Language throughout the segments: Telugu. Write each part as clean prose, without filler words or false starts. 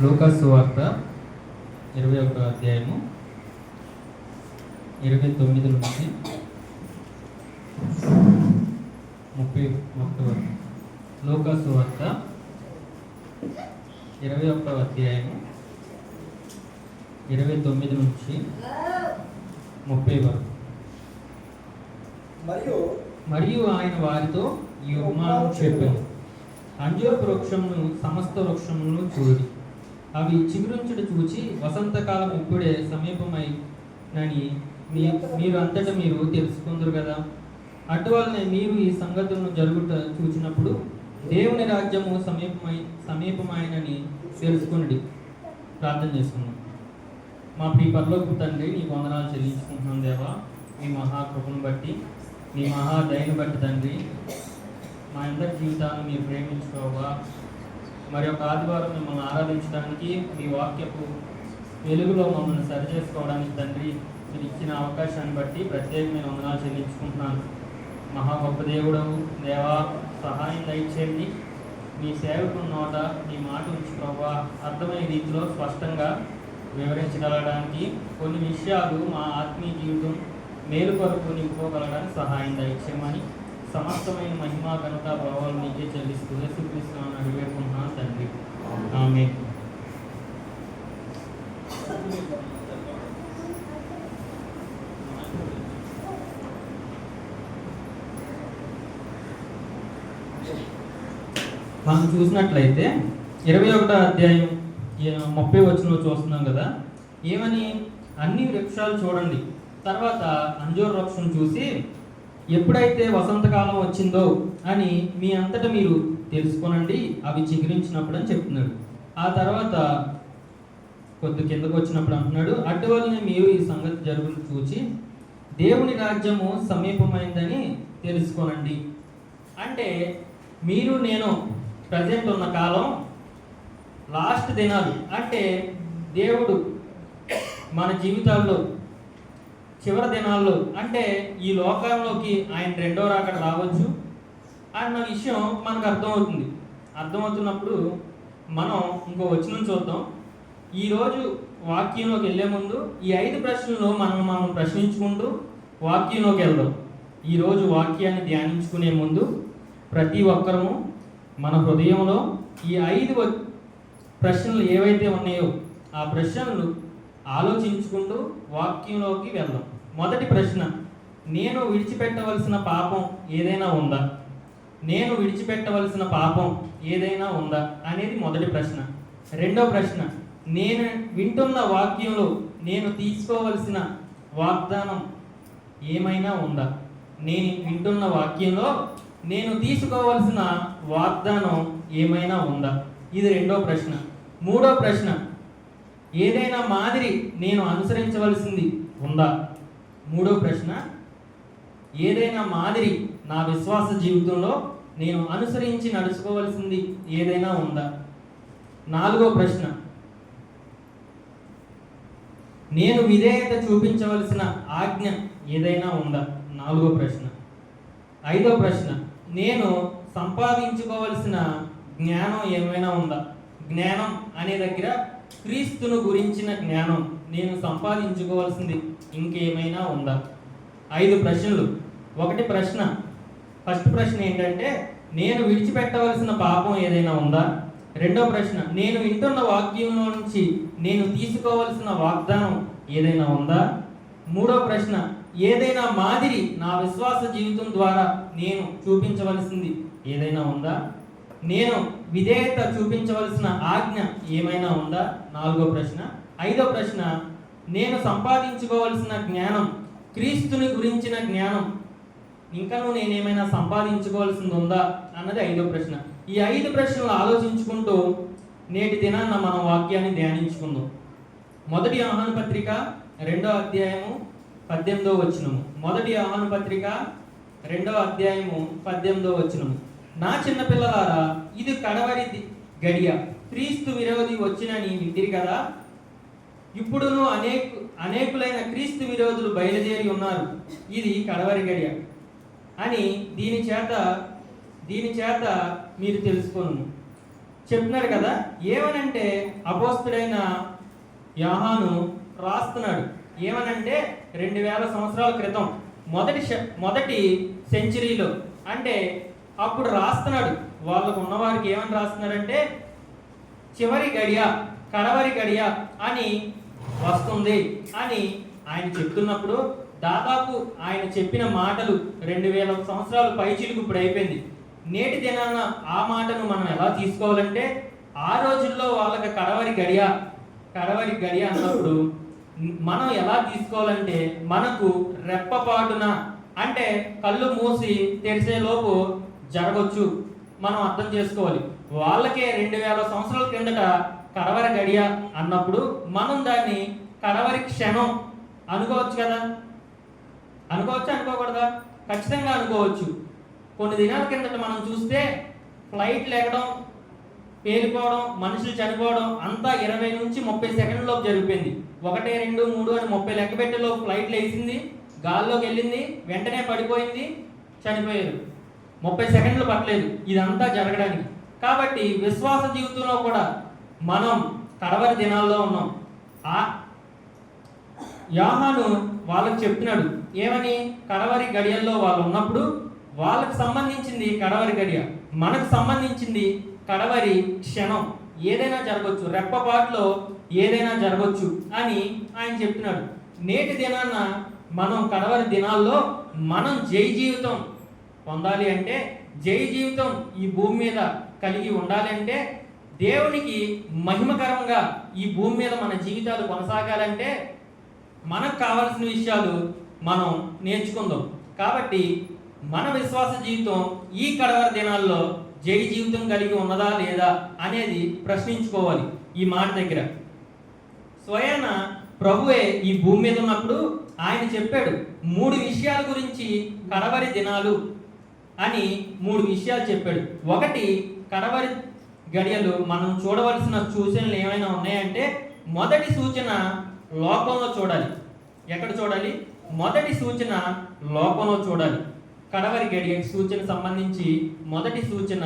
లూకాసు సువార్త 21వ అధ్యాయము 29 నుంచి 31 వరకు. లూకాసు సువార్త 21వ అధ్యాయము 29 నుంచి 30 వరకు. మరియు ఆయన వారితో ఈ ఉపమానం చెప్పాను. అంజూరపు వృక్షమును సమస్త వృక్షములను చూడి, అవి చిగురించుట చూచి వసంతకాలం ఇప్పుడే సమీపమైనని మీరు అంతటా మీరు తెలుసుకుందరు కదా. అటువలనే మీరు ఈ సంగతులను జరుగుట చూచినప్పుడు దేవుని రాజ్యము సమీపమైనని తెలుసుకుని ప్రార్థన చేసుకున్నాం. మా ప్రియ పరలోకపు తండ్రి, నీ వందనాలు చెల్లించుకుంటున్నాం దేవా. మీ మహాకృపను బట్టి, మీ మహాదయను బట్టి తండ్రి, మా అందరి జీవితాన్ని మీరు ప్రేమించుకోవా. మరి ఒక ఆదివారం మిమ్మల్ని ఆరాధించడానికి, మీ వాక్యపు వెలుగులో మమ్మల్ని సరిచేసుకోవడానికి తండ్రి మీరు ఇచ్చిన అవకాశాన్ని బట్టి ప్రత్యేకమైన వందనాలు చెల్లించుకుంటున్నాను. మహా గొప్ప దేవుడవు దేవా, సహాయం దయచేయండి. మీ సేవకుల నోట మీ మాట ఉంచుకోవా అర్థమయ్యే రీతిలో స్పష్టంగా వివరించగలగడానికి, కొన్ని విషయాలు మా ఆత్మీయ జీవితం మేలు కొరకు నింపుకోగలడానికి సహాయం దయచేయమని సమస్తమైన మహిమా ఘనత ప్రభావాలు నీకే చెల్లిస్తూ యేసుక్రీస్తునామమున అడివేడుకుంటున్నాను తండ్రి, ఆమేన్. మనం చూసినట్లయితే 21వ అధ్యాయం 30 వచనంలో చూస్తున్నాం కదా. ఏమని? అన్ని వృక్షాలు చూడండి, తర్వాత అంజూర వృక్షం చూసి ఎప్పుడైతే వసంతకాలం వచ్చిందో అని మీ అంతటా మీరు తెలుసుకోనండి, అవి చిగురించినప్పుడు అని చెప్తున్నాడు. ఆ తర్వాత కొద్ది కిందకు వచ్చినప్పుడు అంటున్నాడు, అటువలనే మీరు ఈ సంగతి జరుగుతూ చూచి దేవుని రాజ్యము సమీపమైందని తెలుసుకోనండి. అంటే మీరు నేను ప్రజెంట్ ఉన్న కాలం లాస్ట్ దినాలు, అంటే దేవుడు మన జీవితాల్లో చివరి దినాల్లో, అంటే ఈ లోకంలోకి ఆయన రెండో రాకడ రావచ్చు అన్న విషయం మనకు అర్థమవుతున్నప్పుడు మనం ఇంకో వచనం చూద్దాం. ఈరోజు వాక్యంలోకి వెళ్ళే ముందు ఈ 5 ప్రశ్నలు మనం ప్రశ్నించుకుంటూ వాక్యంలోకి వెళ్దాం. ఈరోజు వాక్యాన్ని ధ్యానించుకునే ముందు ప్రతి ఒక్కరము మన హృదయంలో ఈ 5 ప్రశ్నలు ఏవైతే ఉన్నాయో ఆ ప్రశ్నలు ఆలోచించుకుంటూ వాక్యంలోకి వెళ్దాం. మొదటి ప్రశ్న, నేను విడిచిపెట్టవలసిన పాపం ఏదైనా ఉందా? నేను విడిచిపెట్టవలసిన పాపం ఏదైనా ఉందా అనేది మొదటి ప్రశ్న. రెండో ప్రశ్న, నేను వింటున్న వాక్యంలో నేను తీసుకోవలసిన వాగ్దానం ఏమైనా ఉందా? నేను వింటున్న వాక్యంలో నేను తీసుకోవలసిన వాగ్దానం ఏమైనా ఉందా? ఇది రెండో ప్రశ్న. మూడో ప్రశ్న, ఏదైనా మాదిరి నేను అనుసరించవలసింది ఉందా? మూడో ప్రశ్న, ఏదైనా మాదిరి నా విశ్వాస జీవితంలో నేను అనుసరించి నడుచుకోవలసింది ఏదైనా ఉందా? నాలుగో ప్రశ్న, నేను విధేయత చూపించవలసిన ఆజ్ఞ ఏదైనా ఉందా? నాలుగో ప్రశ్న. ఐదో ప్రశ్న, నేను సంపాదించుకోవలసిన జ్ఞానం ఏమైనా ఉందా? జ్ఞానం అనే దగ్గర క్రీస్తును గురించిన జ్ఞానం నేను సంపాదించుకోవాల్సింది ఇంకేమైనా ఉందా? 5 ప్రశ్నలు. ఒకటి ప్రశ్న, ఫస్ట్ ప్రశ్న ఏంటంటే నేను విడిచిపెట్టవలసిన పాపం ఏదైనా ఉందా? రెండో ప్రశ్న, నేను వింటున్న వాక్యంలో నుంచి నేను తీసుకోవలసిన వాగ్దానం ఏదైనా ఉందా? మూడో ప్రశ్న, ఏదైనా మాదిరి నా విశ్వాస జీవితం ద్వారా నేను చూపించవలసింది ఏదైనా ఉందా? నేను విధేయత చూపించవలసిన ఆజ్ఞ ఏమైనా ఉందా? నాలుగో ప్రశ్న. ఐదో ప్రశ్న, నేను సంపాదించుకోవలసిన జ్ఞానం, క్రీస్తుని గురించిన జ్ఞానం ఇంకనూ నేనేమైనా సంపాదించుకోవాల్సింది ఉందా అన్నది ఐదో ప్రశ్న. ఈ 5 ప్రశ్నలు ఆలోచించుకుంటూ నేటి దినాన్న మనం వాక్యాన్ని ధ్యానించుకుందాం. మొదటి యోహాను పత్రిక 2వ అధ్యాయము 18వ వచనము. మొదటి యోహాను పత్రిక 2వ అధ్యాయము 18వ వచనము. నా చిన్న పిల్లలారా, ఇది కడవరి గడియ, క్రీస్తు విరోధి వచ్చినని వింటిరి కదా. ఇప్పుడును అనేకులైన క్రీస్తు విరోధులు బయలుదేరి ఉన్నారు. ఇది కడవరి గడియ అని దీని చేత మీరు తెలుసుకోను. చెప్తున్నాడు కదా. ఏమనంటే అపోస్తుడైన యోహాను రాస్తున్నాడు ఏమనంటే 2000 సంవత్సరాల క్రితం మొదటి సెంచరీలో, అంటే అప్పుడు రాస్తున్నాడు. వాళ్ళకు ఉన్నవారికి ఏమని రాస్తున్నాడంటే చివరి గడియ, కడవరి గడియ అని వస్తుంది అని ఆయన చెప్తున్నప్పుడు, దాదాపు ఆయన చెప్పిన మాటలు 2000 సంవత్సరాలు పైచిలుకు ఇప్పుడు అయిపోయింది. నేటి దినాన ఆ మాటను మనం ఎలా తీసుకోవాలంటే, ఆ రోజుల్లో వాళ్ళకి కడవరి గడియ అన్నప్పుడు మనం ఎలా తీసుకోవాలంటే, మనకు రెప్పపాటున, అంటే కళ్ళు మూసి తెరిచేలోపు జరగవచ్చు, మనం అర్థం చేసుకోవాలి. వాళ్ళకే 2000 సంవత్సరాల కిందట కడవరి గడియ అన్నప్పుడు మనం దాన్ని కడవరి క్షణం అనుకోవచ్చు కదా. అనుకోకూడదా? ఖచ్చితంగా అనుకోవచ్చు. కొన్ని దినాల కిందట మనం చూస్తే ఫ్లైట్లు ఎక్కడం, పేలిపోవడం, మనుషులు చనిపోవడం అంతా 20 నుంచి 30 సెకండ్లలోపు జరిగిపోయింది. 1, 2, 3 అని 30 లెక్క పెట్టేలో ఫ్లైట్లు వేసింది, గాల్లోకి వెళ్ళింది, వెంటనే పడిపోయింది, చనిపోయారు. 30 సెకండ్లు పట్టలేదు ఇదంతా జరగడానికి. కాబట్టి విశ్వాస జీవితంలో కూడా మనం కడవరి దినాల్లో ఉన్నాం. ఆ యోహాను వాళ్ళకి చెప్తున్నాడు ఏమని, కడవరి గడియల్లో వాళ్ళు ఉన్నప్పుడు వాళ్ళకి సంబంధించింది కడవరి గడియ, మనకు సంబంధించింది కడవరి క్షణం. ఏదైనా జరగవచ్చు, రెప్పపాటులో ఏదైనా జరగవచ్చు అని ఆయన చెప్తున్నాడు. నేటి దినాన మనం కడవరి దినాల్లో మనం జై జీవితం పొందాలి అంటే, జై జీవితం ఈ భూమి మీద కలిగి ఉండాలి అంటే, దేవునికి మహిమకరంగా ఈ భూమి మీద మన జీవితాలు కొనసాగాలంటే మనకు కావాల్సిన విషయాలు మనం నేర్చుకుందాం. కాబట్టి మన విశ్వాస జీవితం ఈ కడవరి దినాల్లో జై జీవితం కలిగి ఉన్నదా లేదా అనేది ప్రశ్నించుకోవాలి. ఈ మాట దగ్గర స్వయాన ప్రభువే ఈ భూమి మీద ఉన్నప్పుడు ఆయన చెప్పాడు 3 విషయాల గురించి, కడవరి దినాలు అని 3 విషయాలు చెప్పాడు. ఒకటి, కడవరి గడియలు మనం చూడవలసిన సూచనలు ఏమైనా ఉన్నాయంటే, మొదటి సూచన లోకంలో చూడాలి. ఎక్కడ చూడాలి? మొదటి సూచన లోకంలో చూడాలి. కడవరి గడియ సూచన సంబంధించి మొదటి సూచన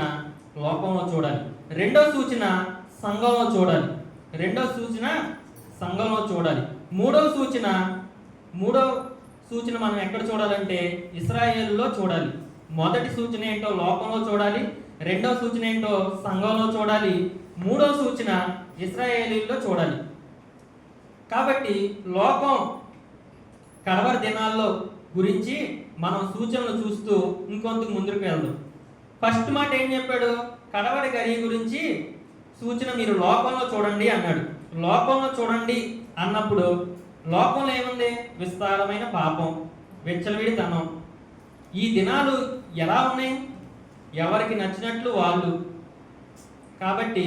లోకంలో చూడాలి. రెండో సూచన సంఘంలో చూడాలి. మూడో సూచన మనం ఎక్కడ చూడాలంటే ఇశ్రాయేలులో చూడాలి. మొదటి సూచన ఏంటో లోకంలో చూడాలి, రెండో సూచన ఏంటో సంఘంలో చూడాలి, మూడో సూచన ఇశ్రాయేలీల్లో చూడాలి. కాబట్టి లోకం కడవరి దినాల్లో గురించి మనం సూచనలు చూస్తూ ఇంకొంతకు ముందుకు వెళ్దాం. ఫస్ట్ మాట ఏం చెప్పాడు? కడవరి గడియ గురించి సూచన మీరు లోకంలో చూడండి అన్నాడు. లోకంలో చూడండి అన్నప్పుడు లోకంలో ఏముంది? విస్తారమైన పాపం, విచ్చలవిడితనం. ఈ దినాలు ఎలా ఉన్నాయి? ఎవరికి నచ్చినట్లు వాళ్ళు. కాబట్టి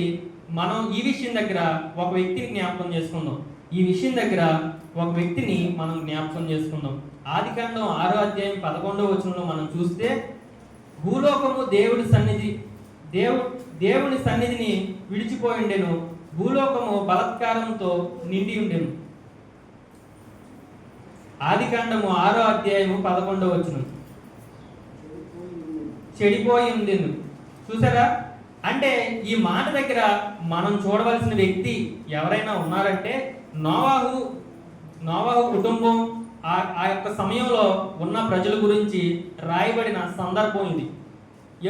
మనం ఈ విషయం దగ్గర ఒక వ్యక్తిని జ్ఞాపకం చేసుకుందాం. ఆదికాండం 6వ అధ్యాయం 11వ వచనంలో మనం చూస్తే, భూలోకము దేవుని సన్నిధిని విడిచిపోయిండెను, భూలోకము బలత్కారంతో నిండి ఉండెను. ఆదికాండము 6వ అధ్యాయము 11వ వచనం, చెడిపోయి ఉండెను. చూసారా? అంటే ఈ మాట దగ్గర మనం చూడవలసిన వ్యక్తి ఎవరైనా ఉన్నారంటే నోవాహు కుటుంబం, ఆ యొక్క సమయంలో ఉన్న ప్రజల గురించి రాయబడిన సందర్భం ఇది.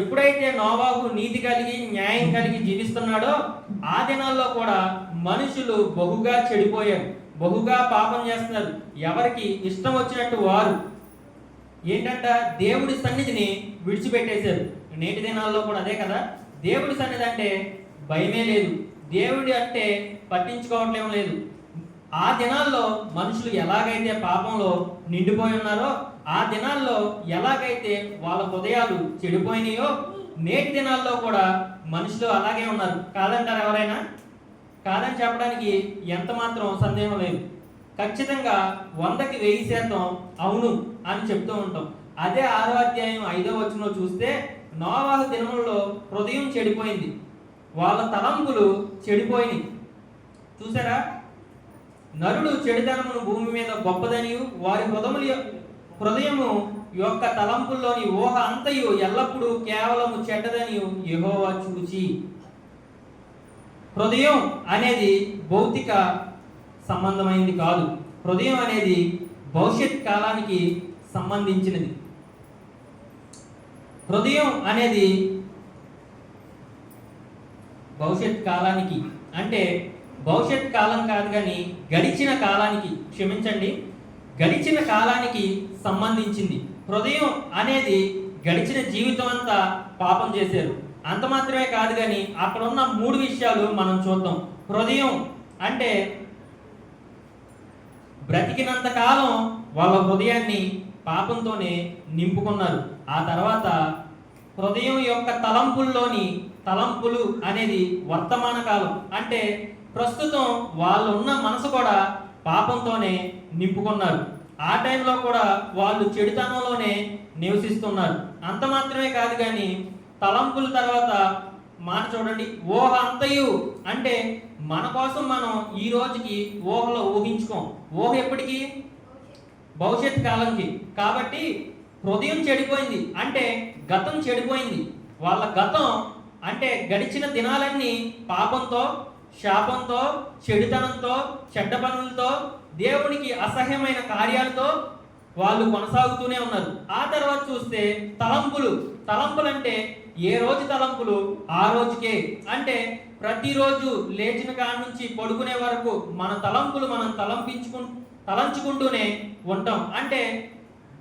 ఎప్పుడైతే నోవాహు నీతి కలిగి న్యాయం కలిగి జీవిస్తున్నాడో ఆ దినాల్లో కూడా మనుషులు బహుగా చెడిపోయారు, బహుగా పాపం చేస్తున్నారు. ఎవరికి ఇష్టం వచ్చినట్టు వారు ఏంటంట, దేవుడి సన్నిధిని విడిచిపెట్టేశారు. నేటి దినాల్లో కూడా అదే కదా. దేవుడి సన్నిధి అంటే భయమే లేదు, దేవుడి అంటే పట్టించుకోవట్లేం లేదు. ఆ దినాల్లో మనుషులు ఎలాగైతే పాపంలో నిండిపోయి ఉన్నారో, ఆ దినాల్లో ఎలాగైతే వాళ్ళ హృదయాలు చెడిపోయినాయో, నేటి దినాల్లో కూడా మనుషులు అలాగే ఉన్నారు. కాదంటారు ఎవరైనా? కాదని చెప్పడానికి ఎంత మాత్రం సందేహం లేదు. ఖచ్చితంగా 100కి 1000% అవును అని చెప్తూ ఉంటాం. అదే 6వ అధ్యాయం 5వ వచనంలో చూస్తే, నోవాహు దినములలో హృదయం చెడిపోయింది, వాళ్ళ తలంపులు చెడిపోయినాయి. చూసారా? నరుడు చెడుతనమును భూమి మీద గొప్పదనియు, వారి హృదయము యొక్క తలంపుల్లోని ఊహ అంతయు ఎల్లప్పుడూ కేవలము చెడ్డదనియు యెహోవా చూచి. హృదయం అనేది భౌతిక సంబంధమైంది కాదు. హృదయం అనేది భవిష్యత్ కాలానికి సంబంధించినది. హృదయం అనేది భవిష్యత్ కాలానికి అంటే భవిష్యత్ కాలం కాదు కానీ గడిచిన కాలానికి, క్షమించండి, గడిచిన కాలానికి సంబంధించింది. హృదయం అనేది గడిచిన జీవితం అంతా పాపం చేశారు. అంత మాత్రమే కాదు కానీ అక్కడ ఉన్న 3 విషయాలు మనం చూద్దాం. హృదయం అంటే బ్రతికినంత కాలం వాళ్ళ హృదయాన్ని పాపంతోనే నింపుకున్నారు. ఆ తర్వాత హృదయం యొక్క తలంపులు అనేది వర్తమాన కాలం అంటే ప్రస్తుతం వాళ్ళు ఉన్న మనసు కూడా పాపంతోనే నింపుకున్నారు. ఆ టైంలో కూడా వాళ్ళు చెడుతనంలోనే నివసిస్తున్నారు. అంత మాత్రమే కాదు కానీ తలంపుల తర్వాత మాట చూడండి, ఊహ అంతయు అంటే మన కోసం మనం ఈ రోజుకి ఊహలో ఊహించుకోం. ఊహ ఎప్పటికీ భవిష్యత్ కాలంకి. కాబట్టి హృదయం చెడిపోయింది అంటే గతం చెడిపోయింది. వాళ్ళ గతం అంటే గడిచిన దినాలన్నీ పాపంతో, శాపంతో, చెడుతనంతో, చెడ్డ పనులతో, దేవునికి అసహ్యమైన కార్యాలతో వాళ్ళు కొనసాగుతూనే ఉన్నారు. ఆ తర్వాత చూస్తే తలంపులు అంటే ఏ రోజు తలంపులు ఆ రోజుకే. అంటే ప్రతిరోజు లేచిన కాడి నుంచి పడుకునే వరకు మన తలంపులు మనం తలంచుకుంటూనే ఉంటాం. అంటే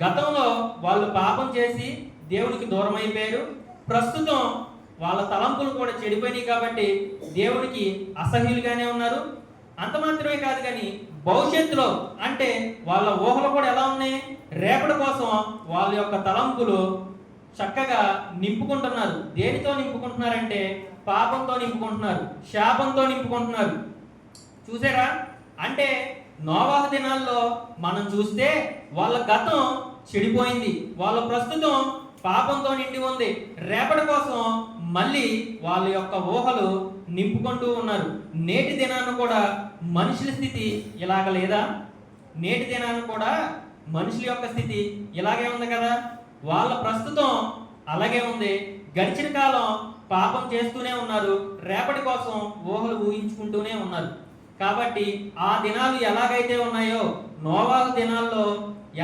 గతంలో వాళ్ళు పాపం చేసి దేవునికి దూరం అయిపోయారు. ప్రస్తుతం వాళ్ళ తలంపులు కూడా చెడిపోయినాయి కాబట్టి దేవునికి అసహ్యులుగానే ఉన్నారు. అంత మాత్రమే కాదు కానీ భవిష్యత్తులో అంటే వాళ్ళ ఊహలు కూడా ఎలా ఉన్నాయి, రేపటి కోసం వాళ్ళ యొక్క తలంపులు చక్కగా నింపుకుంటున్నారు. దేనితో నింపుకుంటున్నారంటే పాపంతో నింపుకుంటున్నారు, శాపంతో నింపుకుంటున్నారు. చూసారా? అంటే నోవాహు దినాల్లో మనం చూస్తే వాళ్ళ గతం చెడిపోయింది, వాళ్ళ ప్రస్తుతం పాపంతో నిండి ఉంది. రేపటి కోసం మళ్ళీ వాళ్ళ యొక్క ఊహలు నింపుకుంటూ ఉన్నారు. నేటి దినాన్ని కూడా మనుషుల స్థితి ఇలాగ లేదా? నేటి దినాన్ని కూడా మనుషుల యొక్క స్థితి ఇలాగే ఉంది కదా. వాళ్ళ ప్రస్తుతం అలాగే ఉంది. గడిచిన కాలం పాపం చేస్తూనే ఉన్నారు, రేపటి కోసం ఊహలు ఊహించుకుంటూనే ఉన్నారు. కాబట్టి ఆ దినాలు ఎలాగైతే ఉన్నాయో, నోవాహు దినాల్లో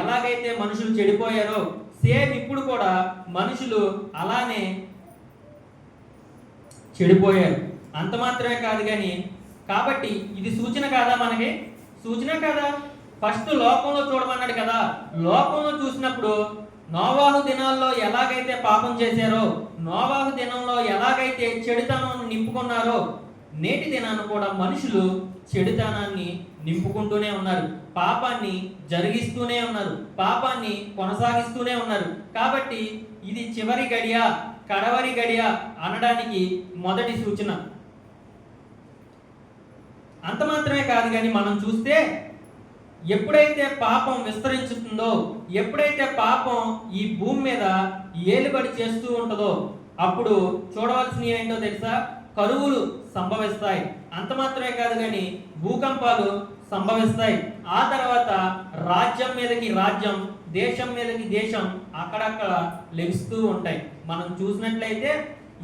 ఎలాగైతే మనుషులు చెడిపోయారో సేమ్ ఇప్పుడు కూడా మనుషులు అలానే చెడిపోయారు. అంత మాత్రమే కాదు కానీ కాబట్టి ఇది సూచన కాదా? మనకి సూచన కాదా? ఫస్ట్ లోకంలో చూడమన్నాడు కదా. లోకంలో చూసినప్పుడు నోవాహు దినాల్లో ఎలాగైతే పాపం చేశారో, నోవాహు దినంలో ఎలాగైతే చెడుతనం నింపుకున్నారో, నేటి దినాన్ని కూడా మనుషులు చెడుతనాన్ని నింపుకుంటూనే ఉన్నారు, పాపాన్ని జరిగిస్తూనే ఉన్నారు, పాపాన్ని కొనసాగిస్తూనే ఉన్నారు. కాబట్టి ఇది చివరి గడియ, కడవరి గడియ అనడానికి మొదటి సూచన. అంత మాత్రమే కాదు కానీ మనం చూస్తే ఎప్పుడైతే పాపం విస్తరించుతుందో, ఎప్పుడైతే పాపం ఈ భూమి మీద ఏలుబడి చేస్తూ ఉంటుందో అప్పుడు చూడవలసినవి ఏంటో తెలుసా? కరువులు సంభవిస్తాయి. అంత మాత్రమే కాదు కానీ భూకంపాలు సంభవిస్తాయి. ఆ తర్వాత రాజ్యం మీదకి రాజ్యం, దేశం మీదకి దేశం అక్కడక్కడ లెగుస్తూ ఉంటాయి. మనం చూసినట్లయితే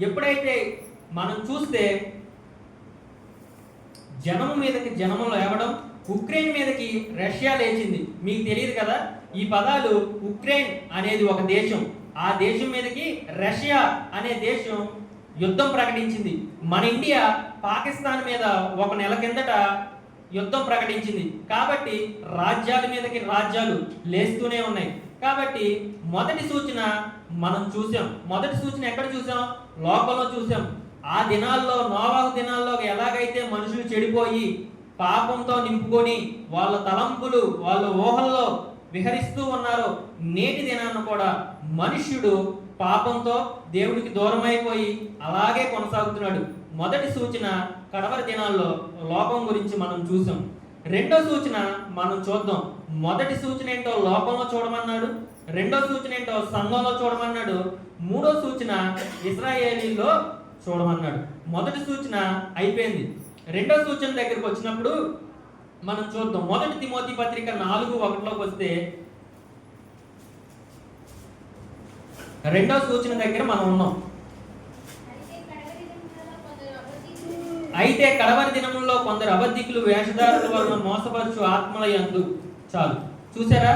ఎప్పుడైతే మనం చూస్తే జనము మీదకి జనము లేవడం, ఉక్రెయిన్ మీదకి రష్యా లేచింది. మీకు తెలియదు కదా ఈ పదాలు. ఉక్రెయిన్ అనేది ఒక దేశం, ఆ దేశం మీదకి రష్యా అనే దేశం యుద్ధం ప్రకటించింది. మన ఇండియా పాకిస్తాన్ మీద ఒక నెల కిందట యుద్ధం ప్రకటించింది. కాబట్టి రాజ్యాల మీదకి రాజ్యాలు లేస్తూనే ఉన్నాయి. కాబట్టి మొదటి సూచన మనం చూసాం. మొదటి సూచన ఎక్కడ చూసాం? లోకంలో చూసాం. ఆ దినాల్లో, నోవాహు దినాల్లో ఎలాగైతే మనుషులు చెడిపోయి పాపంతో నింపుకొని వాళ్ళ తలంపులు, వాళ్ళ ఊహల్లో విహరిస్తూ ఉన్నారో, నేటి దినాన్ని కూడా మనుష్యుడు పాపంతో దేవుడికి దూరం అయిపోయి అలాగే కొనసాగుతున్నాడు. మొదటి సూచన కడవరి దినాల్లో లోకం గురించి మనం చూసాం. రెండో సూచన మనం చూద్దాం. మొదటి సూచన ఏంటో లోకంలో చూడమన్నాడు, రెండో సూచన ఏంటో సంఘంలో చూడమన్నాడు, మూడో సూచన ఇశ్రాయేలీల్లో చూడమన్నాడు. మొదటి సూచన అయిపోయింది. రెండో సూచన దగ్గరికి వచ్చినప్పుడు మనం చూద్దాం. మొదటి తిమోతి పత్రిక 4:1 వస్తే రెండో సూచన దగ్గర మనం ఉన్నాం. అయితే కడవరి దినముల్లో కొందరు అబద్ధికులు వేషధారుల వలన మోసపరచు ఆత్మల యందు. చాలు, చూసారా?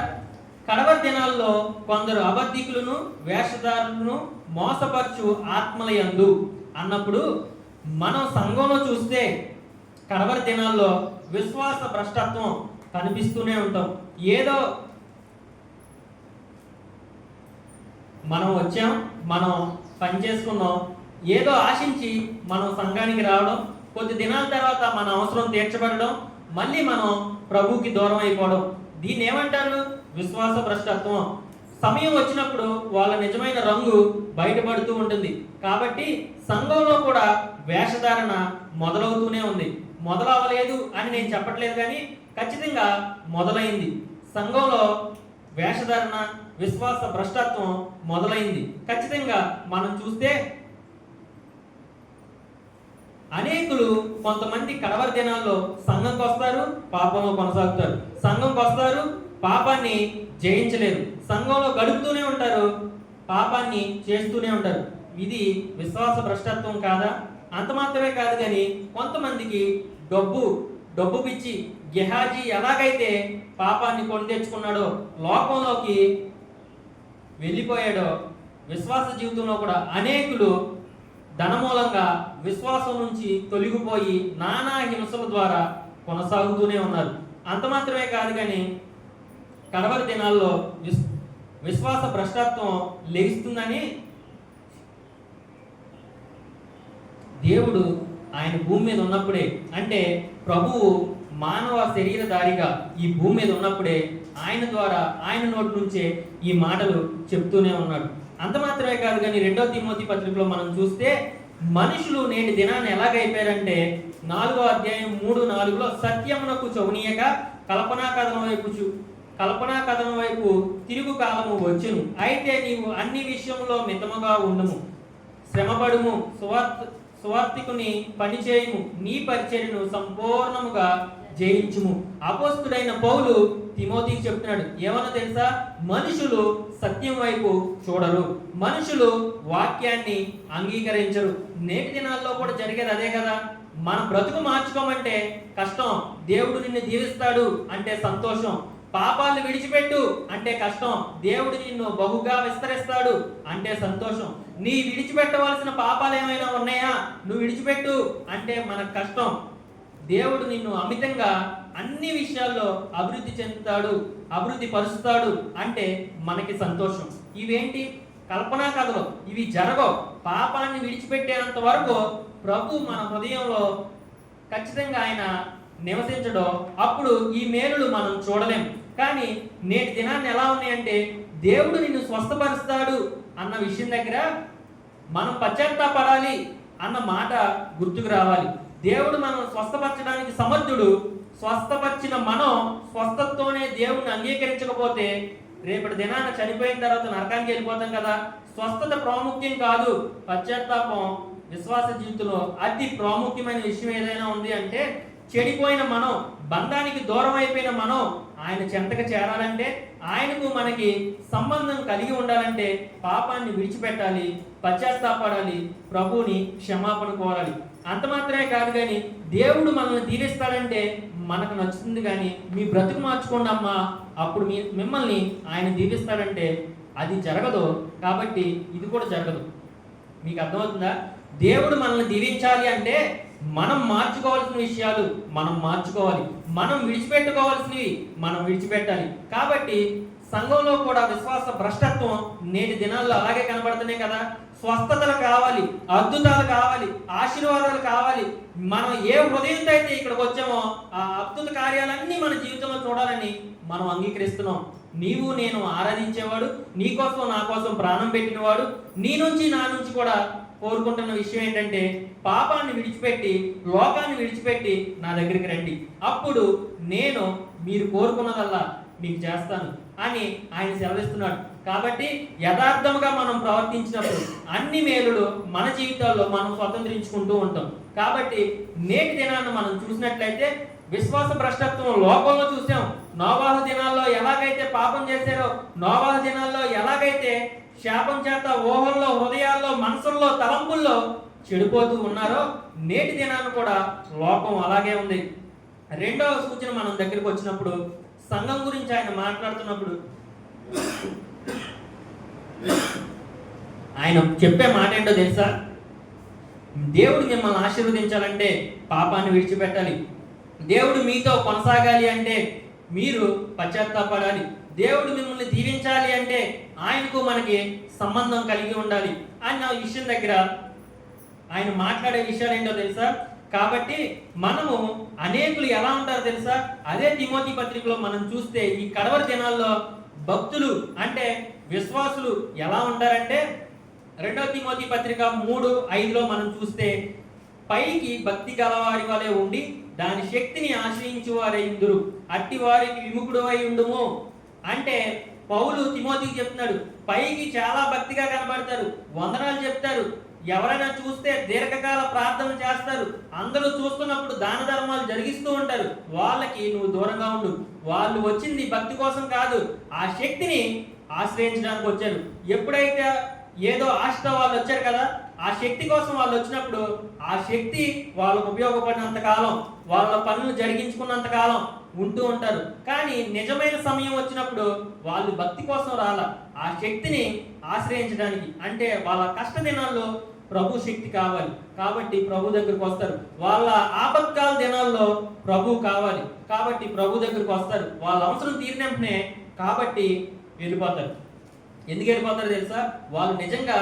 కడవరి దినాల్లో కొందరు అబద్ధికులను వేషధారులను మోసపరచు ఆత్మల యందు అన్నప్పుడు మనం సంఘంలో చూస్తే కడవరి దినాల్లో విశ్వాస భ్రష్టత్వం కనిపిస్తూనే ఉంటాం. ఏదో మనం వచ్చాం, మనం పని చేసుకున్నాం, ఏదో ఆశించి మనం సంఘానికి రావడం, కొద్ది దినాల తర్వాత మన అవసరం తీర్చబడడం, మళ్ళీ మనం ప్రభువుకి దూరం అయిపోవడం, దీన్ని ఏమంటారు? విశ్వాస భ్రష్టత్వం. సమయం వచ్చినప్పుడు వాళ్ళ నిజమైన రంగు బయటపడుతూ ఉంటుంది. కాబట్టి సంఘంలో కూడా వేషధారణ మొదలవుతూనే ఉంది. మొదలవ్వలేదు అని నేను చెప్పట్లేదు, కానీ ఖచ్చితంగా మొదలైంది. సంఘంలో వేషధారణ, విశ్వాస భ్రష్టత్వం మొదలైంది. ఖచ్చితంగా మనం చూస్తే అనేకులు, కొంతమంది కడవరి దినాల్లో సంఘంకి వస్తారు, పాపంలో కొనసాగుతారు. సంఘంకి వస్తారు, పాపాన్ని జయించలేరు. సంఘంలో గడుపుతూనే ఉంటారు, పాపాన్ని చేస్తూనే ఉంటారు. ఇది విశ్వాస భ్రష్టత్వం కాదా? అంత మాత్రమే కాదు, కానీ కొంతమందికి డబ్బు పిచ్చి గెహాజీ ఎలాగైతే పాపాన్ని కొని తెచ్చుకున్నాడో, లోకంలోకి వెళ్ళిపోయాడో, విశ్వాస జీవితంలో కూడా అనేకులు ధనమూలంగా విశ్వాసం నుంచి తొలగిపోయి నానా హింసల ద్వారా కొనసాగుతూనే ఉన్నారు. అంత మాత్రమే కాదు, కానీ కడవరి దినాల్లో విశ్వాస భ్రష్టత్వం లెగిస్తుందని దేవుడు ఆయన భూమి మీద ఉన్నప్పుడే, అంటే ప్రభువు మానవ శరీరధారిగా ఈ భూమి మీద ఉన్నప్పుడే ఆయన ద్వారా, ఆయన నోటి నుంచే ఈ మాటలు చెప్తూనే ఉన్నాడు. అంత మాత్రమే కాదు, కానీ 2 తిమోతి పత్రికలో మనం చూస్తే మనుషులు నేటి దినాన్ని ఎలాగైపోయారంటే 4వ అధ్యాయం 3-4లో సత్యమునకు చౌనీయక కల్పనా కథనం వైపు తిరుగు కాలము వచ్చును. అయితే నీవు అన్ని విషయంలో మితముగా ఉండుము, శ్రమపడుము, సువార్తికుని పనిచేయుము, నీ పరిచర్యను సంపూర్ణముగా జయించుము. అపోస్తుడైన పౌలు తిమోతికి చెప్తున్నాడు. ఏమన్నా తెలుసా? మనుషులు సత్యం వైపు చూడరు, మనుషులు వాక్యాన్ని అంగీకరించరు. నేటి దినాల్లో కూడా జరిగేది అదే కదా. మన బ్రతుకు మార్చుకోమంటే కష్టం, దేవుడు నిన్ను దీవిస్తాడు అంటే సంతోషం. పాపాలను విడిచిపెట్టు అంటే కష్టం, దేవుడు నిన్ను బహుగా విస్తరిస్తాడు అంటే సంతోషం. నీ విడిచిపెట్టవలసిన పాపాలు ఏమైనా ఉన్నాయా, నువ్వు విడిచిపెట్టు అంటే మనకు కష్టం. దేవుడు నిన్ను అమితంగా అన్ని విషయాల్లో అభివృద్ధి చెందుతాడు, అభివృద్ధి పరుస్తాడు అంటే మనకి సంతోషం. ఇవేంటి? కల్పనా కథలు, ఇవి జరగవు. పాపాన్ని విడిచిపెట్టేంత వరకు ప్రభు మన హృదయంలో ఖచ్చితంగా ఆయన నివసించడం, అప్పుడు ఈ మేలులు మనం చూడలేం. కానీ నేటి దినాన్ని ఎలా ఉన్నాయంటే దేవుడు నిన్ను స్వస్థపరుస్తాడు అన్న విషయం దగ్గర మనం పశ్చాత్తాపడాలి అన్న మాట గుర్తుకు రావాలి. దేవుడు మనం స్వస్థపరచడానికి సమర్థుడు. స్వస్థపరిచిన మనం స్వస్థతతోనే దేవుడిని అంగీకరించకపోతే రేపటి దినాన చనిపోయిన తర్వాత నరకానికి వెళ్ళిపోతాం కదా. స్వస్థత ప్రాముఖ్యం కాదు, పశ్చాత్తాపం విశ్వాస జీవితంలో అతి ప్రాముఖ్యమైన విషయం ఏదైనా ఉంది అంటే, చెడిపోయిన మనం, బంధానికి దూరం అయిపోయిన మనం ఆయన చెంతకు చేరాలంటే, ఆయనకు మనకి సంబంధం కలిగి ఉండాలంటే పాపాన్ని విడిచిపెట్టాలి, పశ్చాత్తాపడాలి, ప్రభువుని క్షమాపణ కోరాలి. అంత మాత్రమే కాదు, కానీ దేవుడు మనల్ని దీవిస్తాడంటే మనకు నచ్చుతుంది, కానీ మీ బ్రతుకు మార్చుకోండి అమ్మా, అప్పుడు మిమ్మల్ని ఆయన దీవిస్తాడంటే అది జరగదు. కాబట్టి ఇది కూడా జరగదు. మీకు అర్థమవుతుందా? దేవుడు మనల్ని దీవించాలి అంటే మనం మార్చుకోవాల్సిన విషయాలు మనం మార్చుకోవాలి, మనం విడిచిపెట్టుకోవాల్సినవి మనం విడిచిపెట్టాలి. కాబట్టి సంఘంలో కూడా విశ్వాస భ్రష్టత్వం నేటి దినాల్లో అలాగే కనబడుతున్నాయి కదా. స్వస్థతలు కావాలి, అద్భుతాలు కావాలి, ఆశీర్వాదాలు కావాలి. మనం ఏ హృదయంతో అయితే ఇక్కడికి వచ్చామో ఆ అద్భుత కార్యాలన్నీ మన జీవితంలో చూడాలని మనం అంగీకరిస్తున్నాం. నీవు నేను ఆరాధించేవాడు, నీ కోసం నా కోసం ప్రాణం పెట్టినవాడు, నీ నుంచి నా నుంచి కూడా కోరుకుంటున్న విషయం ఏంటంటే పాపాన్ని విడిచిపెట్టి, లోకాన్ని విడిచిపెట్టి నా దగ్గరికి రండి, అప్పుడు నేను మీరు కోరుకున్నదల్లా మీకు చేస్తాను అని ఆయన సెలవిస్తున్నాడు. కాబట్టి యథార్థముగా మనం ప్రవర్తించినప్పుడు అన్ని మేలులు మన జీవితాల్లో మనం స్వతంత్రించుకుంటూ ఉంటాం. కాబట్టి నేటి దినాన్ని మనం చూసినట్లయితే విశ్వాస భ్రష్టత్వం లోకంలో చూసాం. నోవాహు దినాల్లో ఎలాగైతే పాపం చేశారో, నోవాహు దినాల్లో ఎలాగైతే శాపం చేత ఊహల్లో, హృదయాల్లో, మనసుల్లో, తలంపుల్లో చెడిపోతూ ఉన్నారో, నేటి దినాన్ని కూడా లోకం అలాగే ఉంది. రెండవ సూచన మనం దగ్గరికి వచ్చినప్పుడు సంఘం గురించి ఆయన మాట్లాడుతున్నప్పుడు ఆయన చెప్పే మాట ఏంటో తెలుసా? దేవుడు మిమ్మల్ని ఆశీర్వదించాలంటే పాపాన్ని విడిచిపెట్టాలి. దేవుడు మీతో కొనసాగాలి అంటే మీరు పశ్చాత్తాపడాలి. దేవుడు మిమ్మల్ని దీవించాలి అంటే ఆయనకు మనకి సంబంధం కలిగి ఉండాలి అన్న విషయం దగ్గర ఆయన మాట్లాడే విషయాలు ఏంటో తెలుసా? కాబట్టి మనము అనేకులు ఎలా ఉంటారో తెలుసా? అదే తిమోతి పత్రికలో మనం చూస్తే ఈ కడవరి దినాల్లో భక్తులు అంటే విశ్వాసులు ఎలా ఉంటారంటే 2 తిమోతి పత్రిక 3:5లో మనం చూస్తే పైకి భక్తి గలవారి వలె ఉండి దాని శక్తిని ఆశ్రయించు వారైందురు, అట్టి వారికి విముఖుడు అయి ఉండుము. అంటే పౌలు తిమోతికి చెప్తున్నాడు, పైకి చాలా భక్తిగా కనబడతారు, వందనాలు చెప్తారు, ఎవరైనా చూస్తే దీర్ఘకాల ప్రార్థన చేస్తారు, అందరూ చూస్తున్నప్పుడు దాన ధర్మాలు జరిగిస్తూ ఉంటారు, వాళ్ళకి నువ్వు దూరంగా ఉండు. వాళ్ళు వచ్చింది భక్తి కోసం కాదు, ఆ శక్తిని ఆశ్రయించడానికి వచ్చారు. ఎప్పుడైతే ఏదో ఆశతో వాళ్ళు వచ్చారు కదా, ఆ శక్తి కోసం వాళ్ళు వచ్చినప్పుడు ఆ శక్తి వాళ్ళకు ఉపయోగపడినంత కాలం, వాళ్ళ పనులు జరిగించుకున్నంత కాలం ఉంటూ ఉంటారు. కానీ నిజమైన సమయం వచ్చినప్పుడు వాళ్ళు భక్తి కోసం రాలా, ఆ శక్తిని ఆశ్రయించడానికి. అంటే వాళ్ళ కష్ట దినాల్లో ప్రభు శక్తి కావాలి కాబట్టి ప్రభు దగ్గరికి వస్తారు. వాళ్ళ ఆపత్కాల దినాల్లో ప్రభు కావాలి కాబట్టి ప్రభు దగ్గరికి వస్తారు. వాళ్ళ అవసరం తీరినప్పుడే కాబట్టి వెళ్ళిపోతారు. ఎందుకు వెళ్ళిపోతారో తెలుసా? వాళ్ళు నిజంగా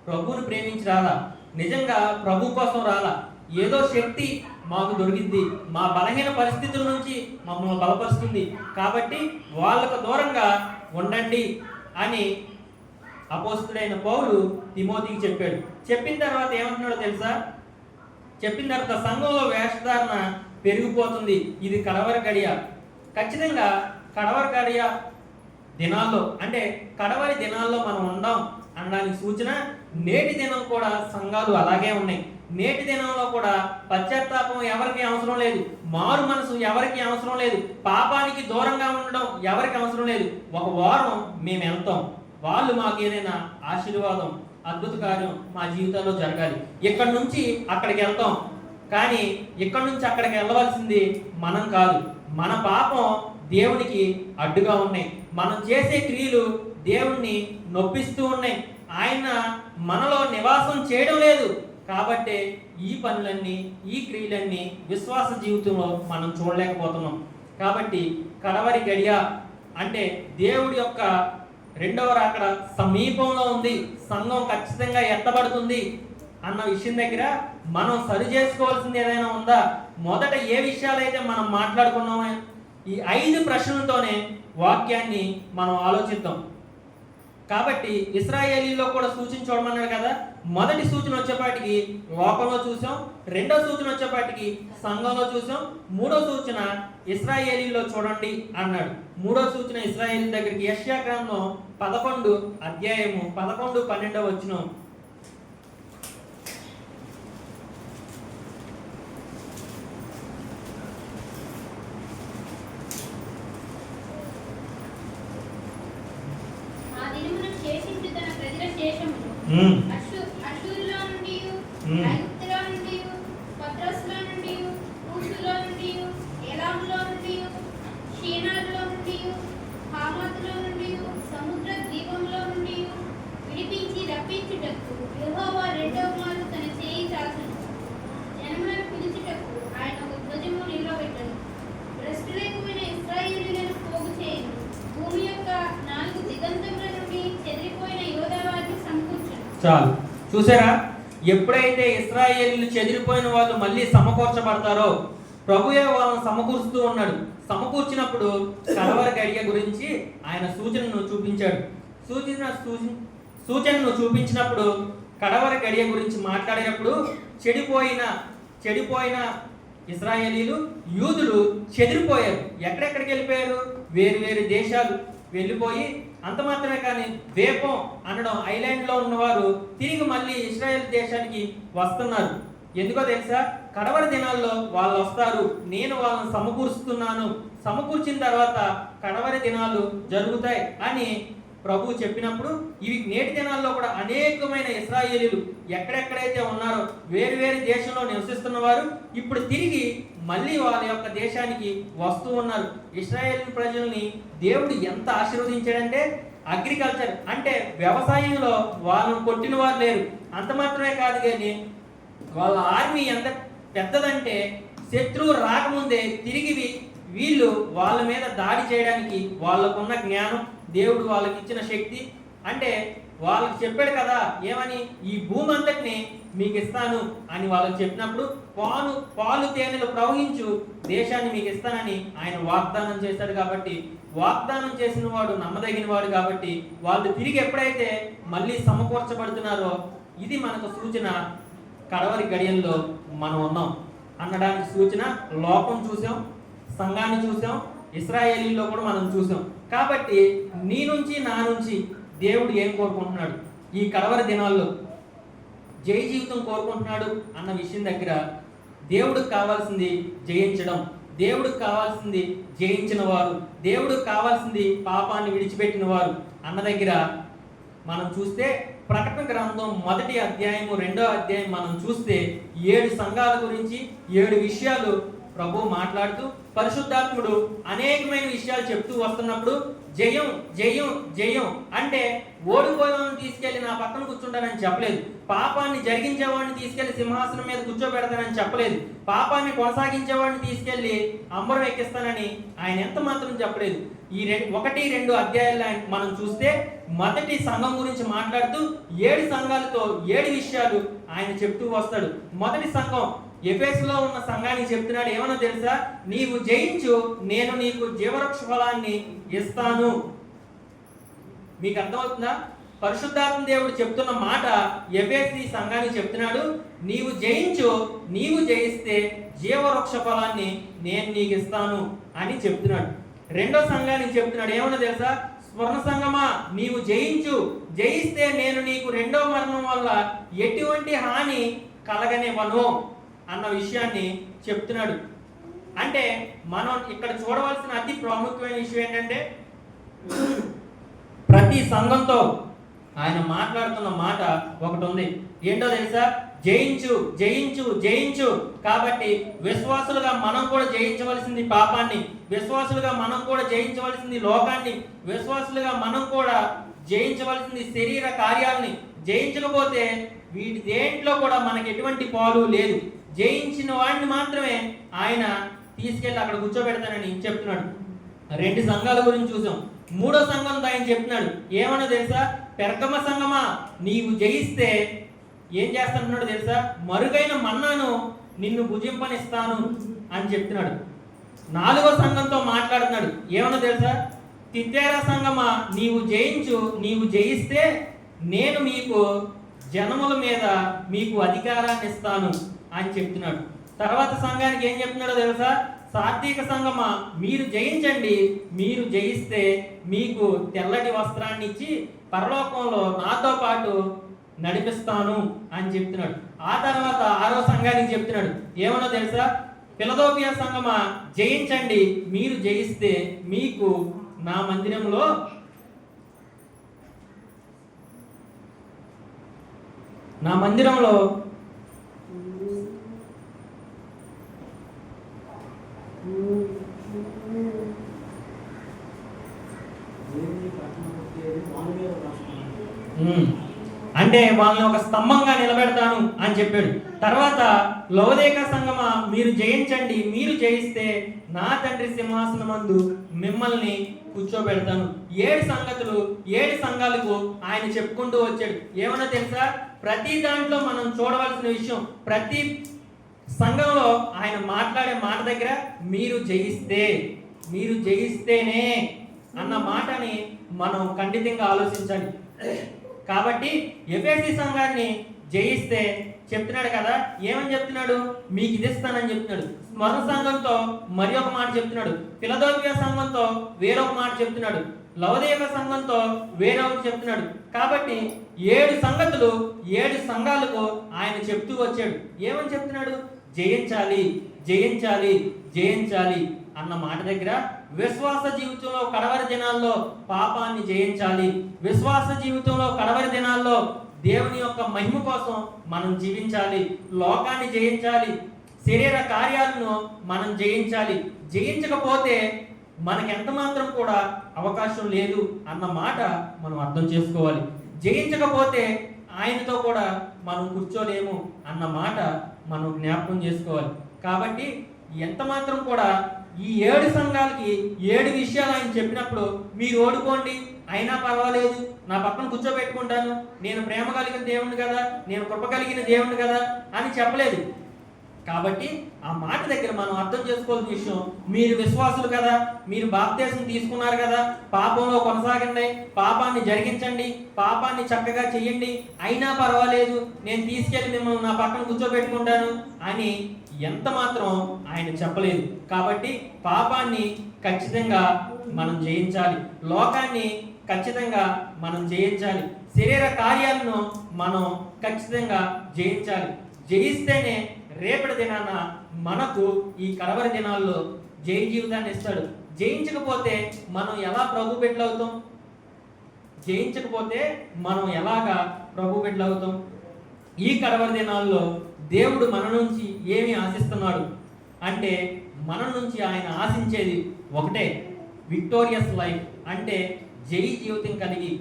ప్రభువుని ప్రేమించి రాలా, నిజంగా ప్రభు కోసం రాలా. ఏదో శక్తి మాకు దొరికింది, మా బలహీన పరిస్థితుల నుంచి మమ్మల్ని బలపరుస్తుంది కాబట్టి వాళ్ళకు దూరంగా ఉండండి అని అపోస్తుడైన పౌలు తిమోతికి చెప్పాడు. చెప్పిన తర్వాత ఏమంటున్నాడో తెలుసా? చెప్పిన తర్వాత సంఘంలో వేషధారణ పెరిగిపోతుంది, ఇది కడవరి గడియ. ఖచ్చితంగా కడవరి గడియ దినాల్లో అంటే కడవరి దినాల్లో మనం ఉందాం అనడానికి సూచన నేటి దినం కూడా సంఘాలు అలాగే ఉన్నాయి. నేటి దినంలో కూడా పశ్చాత్తాపం ఎవరికి అవసరం లేదు, మారు మనసు ఎవరికి అవసరం లేదు, పాపానికి దూరంగా ఉండడం ఎవరికి అవసరం లేదు. ఒక వారం మేము వెళ్తాం, వాళ్ళు మాకు ఏదైనా ఆశీర్వాదం అద్భుత కార్యం మా జీవితాల్లో జరగాలి, ఇక్కడి నుంచి అక్కడికి వెళ్తాం. కానీ ఇక్కడి నుంచి అక్కడికి వెళ్ళవలసింది మనం కాదు. మన పాపం దేవునికి అడ్డుగా ఉన్నాయి, మనం చేసే క్రియలు దేవుణ్ణి నొప్పిస్తూ ఉన్నాయి, ఆయన మనలో నివాసం చేయడం లేదు. కాబట్టి ఈ పనులన్నీ ఈ క్రియలన్నీ విశ్వాస జీవితంలో మనం చూడలేకపోతున్నాం. కాబట్టి కడవరి గడియ అంటే దేవుడి యొక్క రెండవ రాకడ సమీపంలో ఉంది, సంఘం ఖచ్చితంగా ఎత్తబడుతుంది అన్న విషయం దగ్గర మనం సరి చేసుకోవాల్సింది ఏదైనా ఉందా? మొదట ఏ విషయాలైతే మనం మాట్లాడుకున్నామో ఈ 5 ప్రశ్నలతోనే వాక్యాన్ని మనం ఆలోచిద్దాం. కాబట్టి ఇశ్రాయేలీలో కూడా సూచన చూడమన్నాడు కదా. మొదటి సూచన వచ్చేపాటికి లోకంలో చూసాం, రెండో సూచన వచ్చేపాటికి సంఘంలో చూసాం, మూడో సూచన ఇశ్రాయేలీలో చూడండి అన్నాడు. మూడో సూచన ఇశ్రాయేలీ దగ్గరికి యెషయా గ్రంథం 11:11-12 అషూరులో నుండి, ఐగుప్తులో నుండి, పత్రస్లో నుండి, కూషులో నుండి, ఎలాములో నుండి, షీనారులో నుండి, హామాతులో నుండి, సముద్ర ద్వీపంలో నుండి విడిపించి రప్పించుటకు యెహోవా రెండవ మారు తన చేయి చాచును. జనములను పిలుచుటకు ఆయన ఒక ధ్వజము నిలబెట్టను. భ్రష్టులైపోయిన ఇశ్రాయేలీయులను పోగు చేయను. భూమి యొక్క 4 దిగంతముల నుండి చెదిరిపోయిన యోధా వారిని సమకూర్చును. చాలు, చూసారా? ఎప్పుడైతే ఇశ్రాయేలీయులు చెదిరిపోయిన వాళ్ళు మళ్ళీ సమకూర్చబడతారో ప్రభువే వాళ్ళని సమకూరుస్తూ ఉన్నాడు. సమకూర్చినప్పుడు కడవరి గడియ గురించి ఆయన సూచనను చూపించాడు. సూచనను చూపించినప్పుడు కడవరి గడియ గురించి మాట్లాడినప్పుడు చెడిపోయిన ఇశ్రాయేలీలు యూదులు చెదిరిపోయారు. ఎక్కడెక్కడికి వెళ్ళిపోయారు? వేరు వేరు దేశాలు వెళ్ళిపోయి, అంత మాత్రమే కానీ ద్వీపం అనడం ఐలాండ్లో ఉన్నవారు తిరిగి మళ్ళీ ఇశ్రాయేల్ దేశానికి వస్తున్నారు. ఎందుకో తెలుసా? కడవరి దినాల్లో వాళ్ళు వస్తారు, నేను వాళ్ళని సమకూరుస్తున్నాను, సమకూర్చిన తర్వాత కడవరి దినాలు జరుగుతాయి అని ప్రభు చెప్పినప్పుడు ఇవి నేటి దినాల్లో కూడా అనేకమైన ఇశ్రాయేలీలు ఎక్కడెక్కడైతే ఉన్నారో వేరు వేరు దేశంలో నివసిస్తున్న వారు ఇప్పుడు తిరిగి మళ్ళీ వాళ్ళ యొక్క దేశానికి వస్తూ ఉన్నారు. ఇశ్రాయేల్ ప్రజల్ని దేవుడు ఎంత ఆశీర్వదించాడంటే అగ్రికల్చర్ అంటే వ్యవసాయంలో వాళ్ళని కొట్టిన వారు లేరు. అంత మాత్రమే కాదు కానీ వాళ్ళ ఆర్మీ ఎంత పెద్దదంటే శత్రువు రాకముందే తిరిగి వీళ్ళు వాళ్ళ మీద దాడి చేయడానికి వాళ్ళకున్న జ్ఞానం, దేవుడు వాళ్ళకి ఇచ్చిన శక్తి, అంటే వాళ్ళకి చెప్పాడు కదా ఏమని, ఈ భూమి అంతటిని మీకు ఇస్తాను అని వాళ్ళకి చెప్పినప్పుడు పాలు తేనెలు ప్రవహించు దేశాన్ని మీకు ఇస్తానని ఆయన వాగ్దానం చేశాడు. కాబట్టి వాగ్దానం చేసిన వాడు నమ్మదగిన వాడు. కాబట్టి వాళ్ళు తిరిగి ఎప్పుడైతే మళ్ళీ సమకూర్చబడుతున్నారో ఇది మనకు సూచన కడవరి గడియల్లో మనం ఉన్నాం అనడానికి సూచన. లోకం చూసాం, సంఘాన్ని చూసాం, ఇశ్రాయేలీలో కూడా మనం చూసాం. కాబట్టి నీ నుంచి నా నుంచి దేవుడు ఏం కోరుకుంటున్నాడు ఈ కడవరి దినాల్లో? జయ జీవితం కోరుకుంటున్నాడు అన్న విషయం దగ్గర దేవుడికి కావాల్సింది జయించడం, దేవుడికి కావాల్సింది జయించిన వారు, దేవుడికి కావాల్సింది పాపాన్ని విడిచిపెట్టిన వారు అన్న దగ్గర మనం చూస్తే ప్రకటన గ్రంథం 1వ అధ్యాయము 2వ అధ్యాయం మనం చూస్తే 7 సంఘాల గురించి 7 విషయాలు ప్రభు మాట్లాడుతూ పరిశుద్ధాత్ముడు అనేకమైన విషయాలు చెప్తూ వస్తున్నప్పుడు జయం జయం జయం అంటే ఓడిపోయేవాడిని తీసుకెళ్లి నా పక్కన కూర్చుంటానని చెప్పలేదు. పాపాన్ని జరిగించేవాడిని తీసుకెళ్లి సింహాసనం మీద కూర్చోబెడతానని చెప్పలేదు. పాపాన్ని కొనసాగించేవాడిని తీసుకెళ్లి అంబరం ఎక్కిస్తానని ఆయన ఎంత మాత్రం చెప్పలేదు. ఈ 1-2 అధ్యాయాలు మనం చూస్తే మొదటి సంఘం గురించి మాట్లాడుతూ 7 సంఘాలతో 7 విషయాలు ఆయన చెప్తూ వస్తాడు. మొదటి సంఘం ఎఫెసులో ఉన్న సంఘానికి చెప్తున్నాడు ఏమన్నా తెలుసా? నీవు జయించు, నేను నీకు జీవవృక్ష ఫలాన్ని ఇస్తాను. మీకు అర్థమవుతుందా? పరిశుద్ధాత్మ దేవుడు చెప్తున్న మాట ఎఫెసీ సంఘానికి చెప్తున్నాడు, నీవు జయించు, నీవు జయిస్తే జీవవృక్ష ఫలాన్ని నేను నీకు ఇస్తాను అని చెప్తున్నాడు. రెండో సంఘానికి చెప్తున్నాడు ఏమన్నా తెలుసా? స్వర్ణ సంఘమా, నీవు జయించు, జయిస్తే నేను నీకు రెండో మరణం వల్ల ఎటువంటి హాని కలగనివ్వను అన్న విషయాన్ని చెప్తున్నాడు. అంటే మనం ఇక్కడ చూడవలసిన అతి ప్రాముఖ్యమైన విషయం ఏంటంటే ప్రతి సంఘంతో ఆయన మాట్లాడుతున్న మాట ఒకటి ఉంది. ఏంటో తెలుసా? జయించు జయించు జయించు. కాబట్టి విశ్వాసులుగా మనం కూడా జయించవలసింది పాపాన్ని, విశ్వాసులుగా మనం కూడా జయించవలసింది లోకాన్ని, విశ్వాసులుగా మనం కూడా జయించవలసింది శరీర కార్యాలని. జయించకపోతే వీటి దేంట్లో కూడా మనకి ఎటువంటి పాలు లేదు. జయించిన వాడిని మాత్రమే ఆయన తీసుకెళ్ళి అక్కడ కూర్చోబెడతానని చెప్తున్నాడు. 2 సంఘాల గురించి చూసాం. 3వ సంఘంతో ఆయన చెప్తున్నాడు ఏమన్నా తెలుసా? పెర్గమ సంఘమా, నీవు జయిస్తే ఏం చేస్తానన్నాడు తెలుసా? మరుగైన మన్నాను నిన్ను భుజింపనిస్తాను అని చెప్తున్నాడు. 4వ సంఘంతో మాట్లాడుతున్నాడు ఏమన్నా తెలుసా? తిత్తేరా సంఘమా, నీవు జయించు, నీవు జయిస్తే నేను మీకు జనముల మీద మీకు అధికారాన్ని ఇస్తాను అని చెప్తున్నాడు. తర్వాత సంఘానికి ఏం చెప్తున్నాడో తెలుసా? సాత్విక సంఘమా, మీరు జయించండి, మీరు జయిస్తే మీకు తెల్లటి వస్త్రాన్ని ఇచ్చి పరలోకంలో నాతో పాటు నడిపిస్తాను అని చెప్తున్నాడు. ఆ తర్వాత 6వ సంఘానికి చెప్తున్నాడు ఏమన్నా తెలుసా? ఫిలదెల్ఫియా సంఘమా, జయించండి, మీరు జయిస్తే మీకు నా మందిరంలో అంటే వాళ్ళని ఒక స్తంభంగా నిలబెడతాను అని చెప్పాడు. తర్వాత లవోదికయ సంఘమా, మీరు జయించండి, మీరు జయిస్తే నా తండ్రి సింహాసనమందు మిమ్మల్ని కూర్చోబెడతాను. 7 సంగతులు 7 సంఘాలకు ఆయన చెప్పుకుంటూ వచ్చాడు. ఏమన్నా తెలుసా? ప్రతి దాంట్లో మనం చూడవలసిన విషయం, ప్రతి సంఘంలో ఆయన మాట్లాడే మాట దగ్గర మీరు జయిస్తేనే అన్న మాటని మనం ఖండితంగా ఆలోచించాలి. కాబట్టి ఎఫెసీ సంఘాన్ని జయిస్తే చెప్తున్నాడు కదా, ఏమని చెప్తున్నాడు? మీకు ఇది ఇస్తానని చెప్తున్నాడు. స్మరణ సంఘంతో మరి ఒక మాట చెప్తున్నాడు, ఫిలదెల్ఫియా సంఘంతో వేరొక మాట చెప్తున్నాడు, లవోదికయ సంఘంతో వేరొకటి చెప్తున్నాడు. కాబట్టి 7 సంగతులు 7 సంఘాలకు ఆయన చెప్తూ వచ్చాడు. ఏమని చెప్తున్నాడు? జయించాలి జయించాలి జయించాలి అన్న మాట దగ్గర విశ్వాస జీవితంలో కడవరి దినాల్లో పాపాన్ని జయించాలి. విశ్వాస జీవితంలో కడవరి దినాల్లో దేవుని యొక్క మహిమ కోసం మనం జీవించాలి. లోకాన్ని జయించాలి. శరీర కార్యాలను మనం జయించాలి. జయించకపోతే మనకి ఎంత మాత్రం కూడా అవకాశం లేదు అన్న మాట మనం అర్థం చేసుకోవాలి. జయించకపోతే ఆయనతో కూడా మనం కూర్చోలేము అన్న మాట మనం జ్ఞాపకం చేసుకోవాలి. కాబట్టి ఎంత మాత్రం కూడా ఈ 7 సంఘాలకి 7 విషయాలు ఆయన చెప్పినప్పుడు మీరు ఓడిపోండి అయినా పర్వాలేదు, నా పక్కన కూర్చోబెట్టుకుంటాను, నేను ప్రేమ కలిగిన దేవుణ్ణి కదా, నేను కృప కలిగిన దేవుణ్ణి కదా అని చెప్పలేదు. కాబట్టి ఆ మాట దగ్గర మనం అర్థం చేసుకోవాల్సిన విషయం, మీరు విశ్వాసులు కదా, మీరు బాప్తీసం తీసుకున్నారు కదా, పాపంలో కొనసాగండి, పాపాన్ని జరిగించండి, పాపాన్ని చక్కగా చెయ్యండి, అయినా పర్వాలేదు, నేను తీసుకెళ్ళి మిమ్మల్ని నా పక్కన కూర్చోబెట్టుకుంటాను అని ఎంత మాత్రం ఆయన చెప్పలేదు. కాబట్టి పాపాన్ని ఖచ్చితంగా మనం జయించాలి. లోకాన్ని ఖచ్చితంగా మనం జయించాలి. శరీర కార్యాలను మనం ఖచ్చితంగా జయించాలి. జయిస్తేనే రేపటి దినాన మనకు ఈ కడవరి దినాల్లో జయ జీవితాన్ని ఇస్తాడు. జయించకపోతే మనం ఎలా ప్రభు బిడ్డలు అవుతాం? జయించకపోతే మనం ఎలాగా ప్రభు బిడ్డలు అవుతాం? ఈ కడవరి దినాల్లో దేవుడు మన నుంచి ఏమి ఆశిస్తున్నాడు అంటే, మన నుంచి ఆయన ఆశించేది ఒకటే, విక్టోరియస్ లైఫ్, అంటే జై జీవితం కలిగి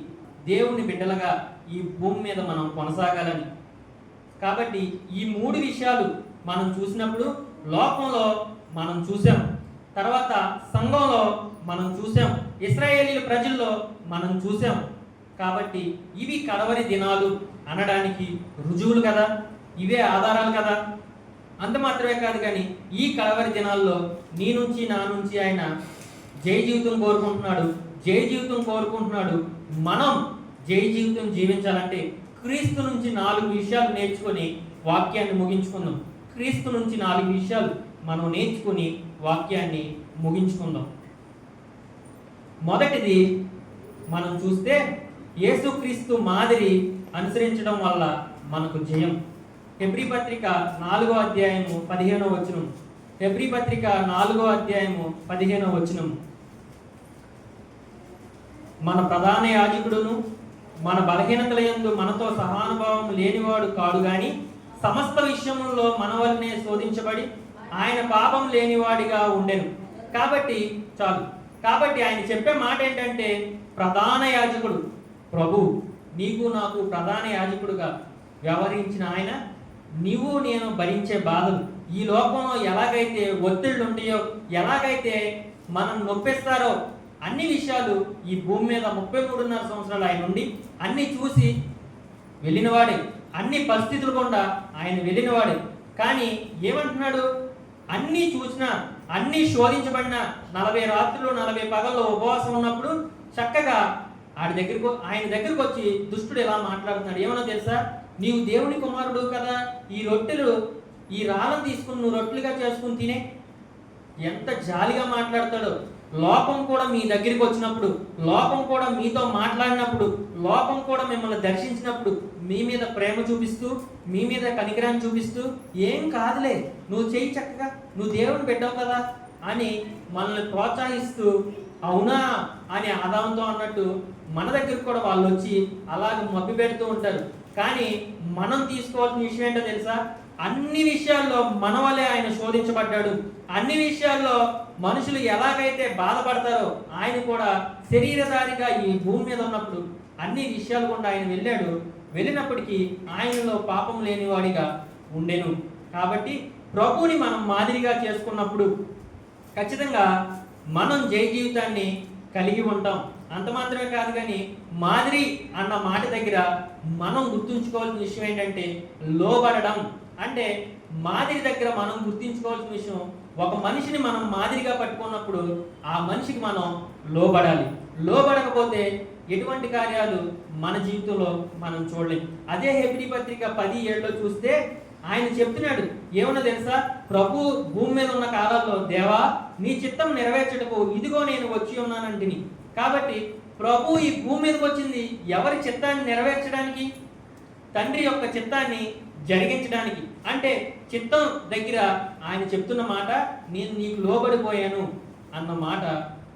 దేవుని బిడ్డలుగా ఈ భూమి మీద మనం కొనసాగాలని. కాబట్టి ఈ 3 విషయాలు మనం చూసినప్పుడు లోకంలో మనం చూసాం, తర్వాత సంఘంలో మనం చూసాం, ఇశ్రాయేలీల ప్రజల్లో మనం చూసాం. కాబట్టి ఇవి కడవరి దినాలు అనడానికి రుజువులు కదా, ఇవే ఆధారాలు కదా. అంత మాత్రమే కాదు, కానీ ఈ కడవరి దినాల్లో నీ నుంచి నా నుంచి ఆయన జై జీవితం కోరుకుంటున్నాడు. జై జీవితం కోరుకుంటున్నాడు. మనం జై జీవితం జీవించాలంటే క్రీస్తు నుంచి 4 విషయాలు నేర్చుకొని వాక్యాన్ని ముగించుకుందాం. క్రీస్తు నుంచి 4 విషయాలు మనం నేర్చుకుని వాక్యాన్ని ముగించుకుందాం. మొదటిది మనం చూస్తే, యేసుక్రీస్తు మాదిరి అనుసరించడం వల్ల మనకు జయం. హెబ్రీ పత్రిక 4వ అధ్యాయము 15వ వచనం. హెబ్రీ పత్రిక 4వ అధ్యాయము 15వ వచనం. మన ప్రధాన యాజకుడును మన బలహీనతల యందు మనతో సహానుభావం లేనివాడు కాడు గాని సమస్త విషయముల్లో మన వల్లనే శోధించబడి ఆయన పాపం లేనివాడిగా ఉండెను. కాబట్టి చాలు. కాబట్టి ఆయన చెప్పే మాట ఏంటంటే, ప్రధాన యాజకుడు ప్రభు, నీకు నాకు ప్రధాన యాజకుడుగా వ్యవహరించిన ఆయన, నీవు నేను భరించే బాధలు, ఈ లోకంలో ఎలాగైతే ఒత్తిళ్ళు ఉంటాయో, ఎలాగైతే మనం నొప్పిస్తారో అన్ని విషయాలు ఈ భూమి మీద 33.5 సంవత్సరాలు ఆయన ఉండి అన్ని చూసి వెళ్ళినవాడే. అన్ని పరిస్థితులు గుండా ఆయన వెళ్ళినవాడే. కానీ ఏమంటున్నాడు? అన్నీ చూసినా, అన్నీ శోధించబడిన 40 రాత్రులు 40 పగల్లో ఉపవాసం ఉన్నప్పుడు చక్కగా ఆయన దగ్గరకు వచ్చి దుష్టుడు ఎలా మాట్లాడుతున్నాడు ఏమన్నా తెలుసా? నీవు దేవుని కుమారుడు కదా, ఈ రొట్టెలు, ఈ రాళ్ళను తీసుకుని నువ్వు రొట్టెలుగా చేసుకుని తినే. ఎంత జాలిగా మాట్లాడతాడో. లోకం కూడా మీ దగ్గరికి వచ్చినప్పుడు, లోకం కూడా మీతో మాట్లాడినప్పుడు, లోకం కూడా మిమ్మల్ని దర్శించినప్పుడు మీ మీద ప్రేమ చూపిస్తూ, మీ మీద కనికరాన్ని చూపిస్తూ, ఏం కాదులే, నువ్వు చేయి చక్కగా, నువ్వు దేవుని పెట్టావు కదా అని మనల్ని ప్రోత్సహిస్తూ, అవునా అని ఆదాంతో అన్నట్టు మన దగ్గరికి కూడా వాళ్ళు వచ్చి అలాగ మభ్య పెడుతూ ఉంటారు. కానీ మనం తీసుకోవాల్సిన విషయం ఏంటో తెలుసా? అన్ని విషయాల్లో మన వల్లే ఆయన శోధించబడ్డాడు. అన్ని విషయాల్లో మనుషులు ఎలాగైతే బాధపడతారో ఆయన కూడా శరీరధారిగా ఈ భూమి మీద ఉన్నప్పుడు అన్ని విషయాలు కూడా ఆయన వెళ్ళాడు. వెళ్ళినప్పటికీ ఆయనలో పాపం లేనివాడిగా ఉండెను. కాబట్టి ప్రభువుని మనం మాదిరిగా చేసుకున్నప్పుడు ఖచ్చితంగా మనం జయ జీవితాన్ని కలిగి ఉంటాం. అంత మాత్రమే కాదు, కానీ మాదిరి అన్న మాట దగ్గర మనం గుర్తుంచుకోవాల్సిన విషయం ఏంటంటే లోబడడం. అంటే మాదిరి దగ్గర మనం గుర్తుంచుకోవాల్సిన విషయం, ఒక మనిషిని మనం మాదిరిగా పట్టుకున్నప్పుడు ఆ మనిషికి మనం లోబడాలి. లోబడకపోతే ఎటువంటి కార్యాలు మన జీవితంలో మనం చూడలేం. అదే హెబ్రీ పత్రిక 10:7 చూస్తే ఆయన చెప్తున్నాడు ఏమన్నా తెలుసా? ప్రభు భూమి మీద ఉన్న కాలాల్లో, దేవా నీ చిత్తం నెరవేర్చుటకు ఇదిగో నేను వచ్చి ఉన్నానంటిని. కాబట్టి ప్రభు ఈ భూమి మీదకి వచ్చింది ఎవరి చిత్తాన్ని నెరవేర్చడానికి? తండ్రి యొక్క చిత్తాన్ని జరిగించడానికి. అంటే చిత్తం దగ్గర ఆయన చెప్తున్న మాట, నేను నీకు లోబడిపోయాను అన్న మాట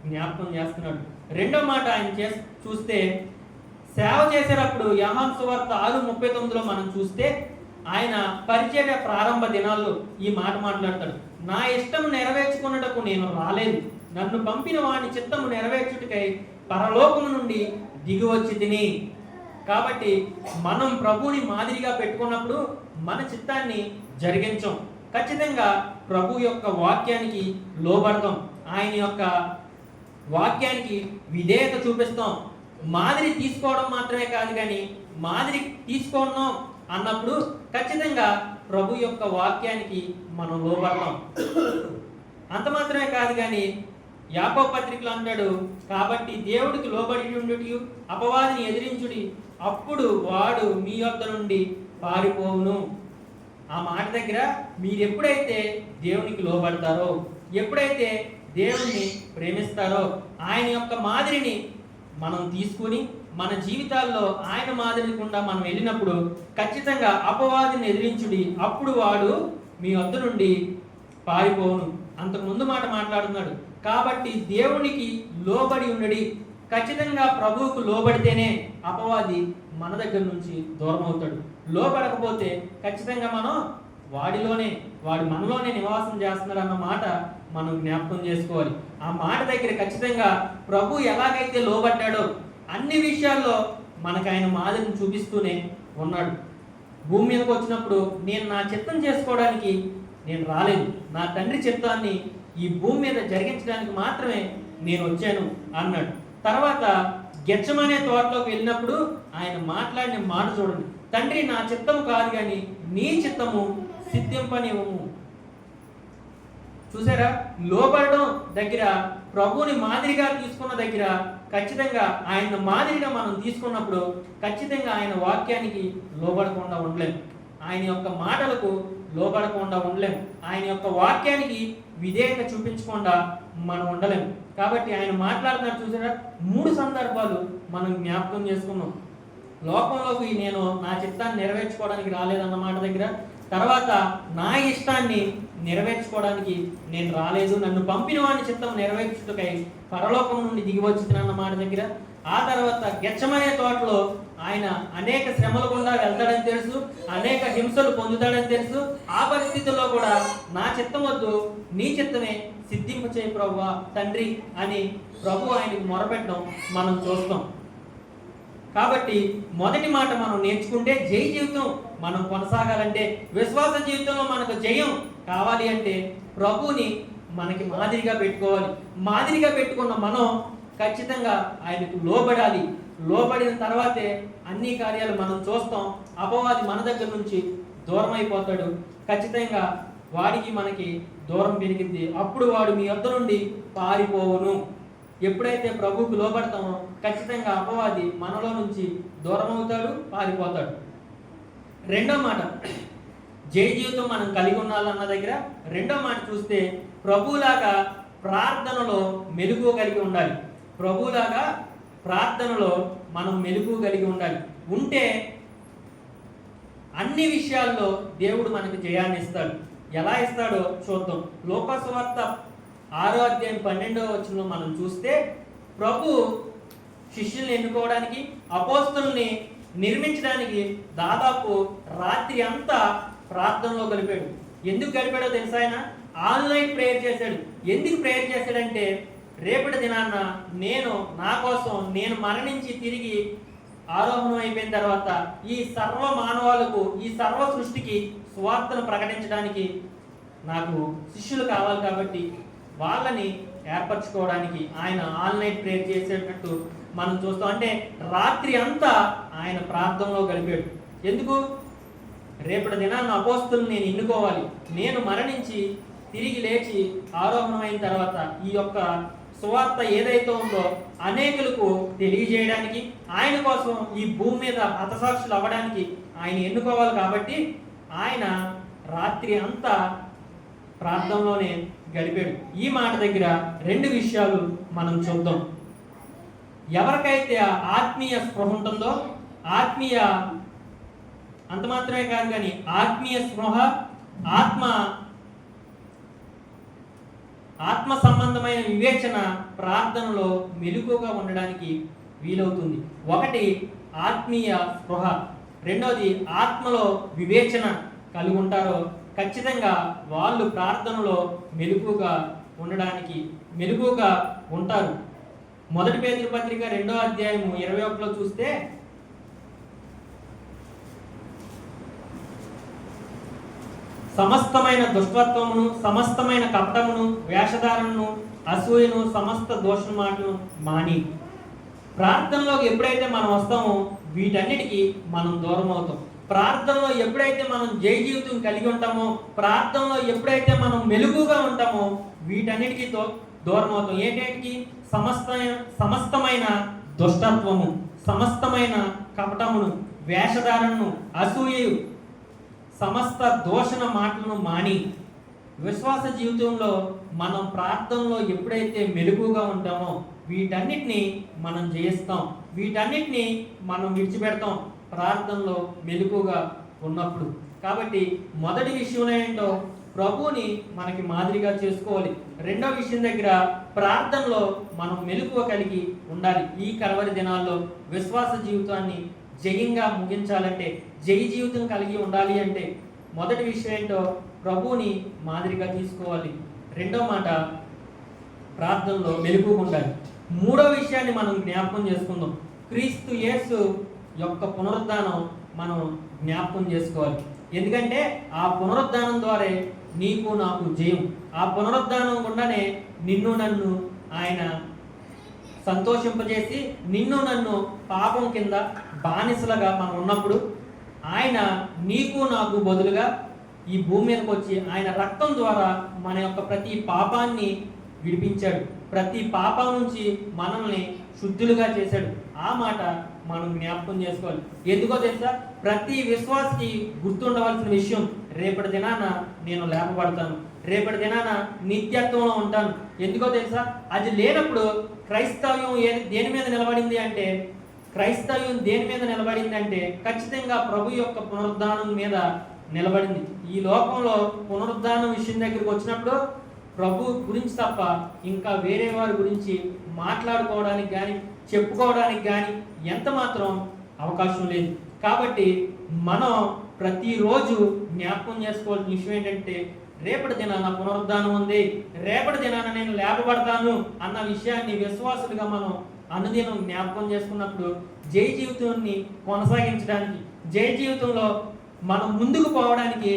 జ్ఞాపకం చేస్తున్నాడు. రెండో మాట ఆయన చూస్తే సేవ చేసేటప్పుడు యోహాను సువార్త 6:39లో మనం చూస్తే ఆయన పరిచర్య ప్రారంభ దినాల్లో ఈ మాట మాట్లాడతాడు. నా ఇష్టం నెరవేర్చుకున్నటకు నేను రాలేదు, నన్ను పంపిన వాని చిత్తము నెరవేర్చుటకై పరలోకము నుండి దిగి వచ్చి తిని. కాబట్టి మనం ప్రభువుని మాదిరిగా పెట్టుకున్నప్పుడు మన చిత్తాన్ని జరిగించం. ఖచ్చితంగా ప్రభు యొక్క వాక్యానికి లోబడతాం, ఆయన యొక్క వాక్యానికి విధేయత చూపిస్తాం. మాదిరి తీసుకోవడం మాత్రమే కాదు, కానీ మాదిరి తీసుకోవడం అన్నప్పుడు ఖచ్చితంగా ప్రభు యొక్క వాక్యానికి మనం లోబడతాం. అంత మాత్రమే కాదు, కానీ యాకోబు పత్రికలో అంటాడు, కాబట్టి దేవుడికి లోబడి ఉండుటి, అపవాదిని ఎదిరించుడి, అప్పుడు వాడు మీ యొద్ద నుండి పారిపోవును. ఆ మాట దగ్గర మీరు ఎప్పుడైతే దేవునికి లోబడతారో, ఎప్పుడైతే దేవుణ్ణి ప్రేమిస్తారో, ఆయన యొక్క మాదిరిని మనం తీసుకుని మన జీవితాల్లో ఆయన మాదిరి గుండా మనం వెళ్ళినప్పుడు ఖచ్చితంగా అపవాదిని ఎదిరించుడి, అప్పుడు వాడు మీ వద్ద నుండి పారిపోవును. అంతకు ముందు మాట మాట్లాడుతున్నాడు. కాబట్టి దేవునికి లోబడి ఉండడి. ఖచ్చితంగా ప్రభువుకు లోబడితేనే అపవాది మన దగ్గర నుంచి దూరం అవుతాడు. లోబడకపోతే ఖచ్చితంగా మనం వాడు మనలోనే నివాసం చేస్తున్నాడు అన్న మాట మనం జ్ఞాపకం చేసుకోవాలి. ఆ మాట దగ్గర ఖచ్చితంగా ప్రభు ఎలాగైతే లోబడ్డాడో అన్ని విషయాల్లో మనకు ఆయన మాదిరిని చూపిస్తూనే ఉన్నాడు. భూమి మీదకి వచ్చినప్పుడు నేను నా చిత్తం చేసుకోవడానికి నేను రాలేదు, నా తండ్రి చిత్తాన్ని ఈ భూమి మీద జరిగించడానికి మాత్రమే నేను వచ్చాను అన్నాడు. తర్వాత గెత్సెమనే తోటలోకి వెళ్ళినప్పుడు ఆయన మాట్లాడిన మాట చూడండి, తండ్రి నా చిత్తము కాదు కానీ నీ చిత్తము సిద్ధింపనివ్వము. చూసారా, లోబడడం దగ్గర ప్రభువుని మాదిరిగా తీసుకున్న దగ్గర ఖచ్చితంగా ఆయన మాదిరిగా మనం తీసుకున్నప్పుడు ఖచ్చితంగా ఆయన వాక్యానికి లోబడకుండా ఉండలేం, ఆయన యొక్క మాటలకు లోబడకుండా ఉండలేం, ఆయన యొక్క వాక్యానికి విధేయత చూపించకుండా మనం ఉండలేం. కాబట్టి ఆయన మాట్లాడుతున్నారు చూసారా, 3 సందర్భాలు మనం జ్ఞాపకం చేసుకున్నాం. లోకంలోకి నేను నా చిత్తాన్ని నెరవేర్చుకోవడానికి రాలేదన్న మాట దగ్గర, తర్వాత నా ఇష్టాన్ని నెరవేర్చుకోవడానికి నేను రాలేదు, నన్ను పంపిన వాని చిత్తం నెరవేర్చుటకై పరలోకం నుండి దిగి వచ్చిందన్న మాట దగ్గర, ఆ తర్వాత గెత్సెమనే తోటలో ఆయన అనేక శ్రమల గుండా వెళ్తాడని తెలుసు, అనేక హింసలు పొందుతాడని తెలుసు. ఆ పరిస్థితుల్లో కూడా నా చిత్తం వద్దు, నీ చిత్తమే సిద్ధింపచేయి ప్రభువా తండ్రి అని ప్రభు ఆయనకు మొరపెట్టడం మనం చూస్తాం. కాబట్టి మొదటి మాట మనం నేర్చుకుంటే జై జీవితం మనం కొనసాగాలంటే, విశ్వాస జీవితంలో మనకు జయం కావాలి అంటే ప్రభువుని మనకి మాదిరిగా పెట్టుకోవాలి. మాదిరిగా పెట్టుకున్న మనం ఖచ్చితంగా ఆయనకు లోబడాలి. లోబడిన తర్వాతే అన్ని కార్యాలు మనం చూస్తాం. అపవాది మన దగ్గర నుంచి దూరం అయిపోతాడు. ఖచ్చితంగా వాడికి మనకి దూరం పెరిగింది. అప్పుడు వాడు మీ వద్ద నుండి పారిపోవును. ఎప్పుడైతే ప్రభువుకు లోబడతామో ఖచ్చితంగా అపవాది మనలో నుంచి దూరం అవుతాడు, పారిపోతాడు. రెండో మాట, జయ జీవితం మనం కలిగి ఉండాలన్న దగ్గర రెండో మాట చూస్తే ప్రభువులాగా ప్రార్థనలో మెలుగు కలిగి ఉండాలి. ప్రభువులాగా ప్రార్థనలో మనం మెలుగు కలిగి ఉండాలి. ఉంటే అన్ని విషయాల్లో దేవుడు మనకు జయాన్ని ఇస్తాడు. ఎలా ఇస్తాడో చూద్దాం. లూకాసు వార్త 6వ అధ్యాయం 12వ వచనంలో మనం చూస్తే ప్రభు శిష్యుల్ని ఎన్నుకోవడానికి, అపోస్తలుల్ని నిర్మించడానికి దాదాపు రాత్రి అంతా ప్రార్థనలో గడిపాడు. ఎందుకు గడిపాడో తెలుసా? ఆయన ఆన్లైన్ ప్రేయర్ చేశాడు. ఎందుకు ప్రేయర్ చేశాడంటే, రేపటి దినాన్న నా కోసం నేను మరణించి తిరిగి ఆరోహణం అయిపోయిన తర్వాత ఈ సర్వ మానవాలకు, ఈ సర్వ సృష్టికి సువార్తను ప్రకటించడానికి నాకు శిష్యులు కావాలి. కాబట్టి వాళ్ళని ఏర్పరచుకోవడానికి ఆయన ఆన్లైన్ ప్రేయర్ చేసేటట్టు మనం చూస్తాం. అంటే రాత్రి అంతా ఆయన ప్రార్థనలో గడిపాడు. ఎందుకు? రేపటి దినాన్న అపోస్తలుని నేను ఎన్నుకోవాలి, నేను మరణించి తిరిగి లేచి ఆరోహణం అయిన తర్వాత ఈ యొక్క సువార్త ఏదైతే ఉందో అనేకులకు తెలియజేయడానికి, ఆయన కోసం ఈ భూమి మీద హతసాక్షులు అవ్వడానికి ఆయన ఎన్నుకోవాలి. కాబట్టి ఆయన రాత్రి అంతా ప్రార్థనలోనే గడిపాడు. ఈ మాట దగ్గర 2 విషయాలు మనం చూద్దాం. ఎవరికైతే ఆత్మీయ స్పృహ ఉంటుందో, అంత మాత్రమే కాదు కానీ ఆత్మీయ స్పృహ, ఆత్మ సంబంధమైన వివేచన ప్రార్థనలో మెలకువగా ఉండడానికి వీలవుతుంది. ఒకటి ఆత్మీయ స్పృహ, రెండోది ఆత్మలో వివేచన కలిగి ఉంటారో ఖచ్చితంగా వాళ్ళు ప్రార్థనలో మెలకువగా ఉంటారు. మొదటి పేతురు పత్రిక 2వ అధ్యాయము 21లో చూస్తే సమస్తమైన దుష్టత్వమును, సమస్తమైన కపటమును, వేషధారణను, అసూయను, సమస్త దోష మాటలను మాని. ప్రార్థనలోకి ఎప్పుడైతే మనం వస్తామో వీటన్నిటికీ మనం దూరం అవుతాం. ప్రార్థనలో ఎప్పుడైతే మనం జయ జీవితం కలిగి ఉంటామో, ప్రార్థనలో ఎప్పుడైతే మనం మెలుగుగా ఉంటామో వీటన్నిటికీ దూరం అవుతాం. ఏంటంటే సమస్తమైన దుష్టత్వము, సమస్తమైన కపటమును, వేషధారణను, అసూయయు, సమస్త దోషణ మాటలను మాని. విశ్వాస జీవితంలో మనం ప్రార్థనలో ఎప్పుడైతే మెలుగుగా ఉంటామో వీటన్నిటిని మనం జయిస్తాం, వీటన్నిటిని మనం విడిచిపెడతాం ప్రార్థనలో మెలుగుగా ఉన్నప్పుడు. కాబట్టి మొదటి విషయం ఏంటో ప్రభువుని మనకి మాదిరిగా చేసుకోవాలి. రెండో విషయం దగ్గర ప్రార్థనలో మనం మెలకువ కలిగి ఉండాలి. ఈ కలవరి దినాల్లో విశ్వాస జీవితాన్ని జయంగా ముగించాలంటే, జయ జీవితం కలిగి ఉండాలి అంటే మొదటి విషయం ఏంటో ప్రభువుని మాదిరిగా తీసుకోవాలి. రెండో మాట ప్రార్థనలో మెలకువగా ఉండాలి. మూడో విషయాన్ని మనం జ్ఞాపకం చేసుకుందాం. క్రీస్తు యేసు యొక్క పునరుద్ధానం మనం జ్ఞాపకం చేసుకోవాలి. ఎందుకంటే ఆ పునరుద్ధానం ద్వారా నీకు నాకు జయం. ఆ పునరుద్ధానం గుండానే నిన్ను నన్ను ఆయన సంతోషింపజేసి, నిన్ను నన్ను పాపం కింద బానిసలుగా మనం ఉన్నప్పుడు ఆయన నీకు నాకు బదులుగా ఈ భూమి మీదకి వచ్చి ఆయన రక్తం ద్వారా మన యొక్క ప్రతి పాపాన్ని విడిపించాడు, ప్రతి పాపం నుంచి మనల్ని శుద్ధులుగా చేశాడు. ఆ మాట మనం జ్ఞాపకం చేసుకోవాలి. ఎందుకో తెలుసా, ప్రతి విశ్వాసికి గుర్తుండవలసిన విషయం, రేపటి దినాన నేను లేపబడతాను, రేపటి దినాన నిత్యత్వంలో ఉంటాను. ఎందుకో తెలుసా, అది లేనప్పుడు క్రైస్తవ్యం దేని మీద నిలబడింది అంటే, క్రైస్తవ్యం దేని మీద నిలబడింది అంటే ఖచ్చితంగా ప్రభు యొక్క పునరుద్ధానం మీద నిలబడింది. ఈ లోకంలో పునరుద్ధానం విషయం దగ్గరికి వచ్చినప్పుడు ప్రభు గురించి తప్ప ఇంకా వేరే వారి గురించి మాట్లాడుకోవడానికి కానీ చెప్పుకోవడానికి కానీ ఎంత మాత్రం అవకాశం లేదు. కాబట్టి మనం ప్రతిరోజు జ్ఞాపకం చేసుకోవాల్సిన విషయం ఏంటంటే, రేపటి దినాన పునరుద్ధానం ఉంది, రేపటి దినాన నేను లేపబడతాను అన్న విషయాన్ని విశ్వాసులుగా మనం అనుదినం జ్ఞాపకం చేసుకున్నప్పుడు జయ జీవితాన్ని కొనసాగించడానికి, జయ జీవితంలో మనం ముందుకు పోవడానికి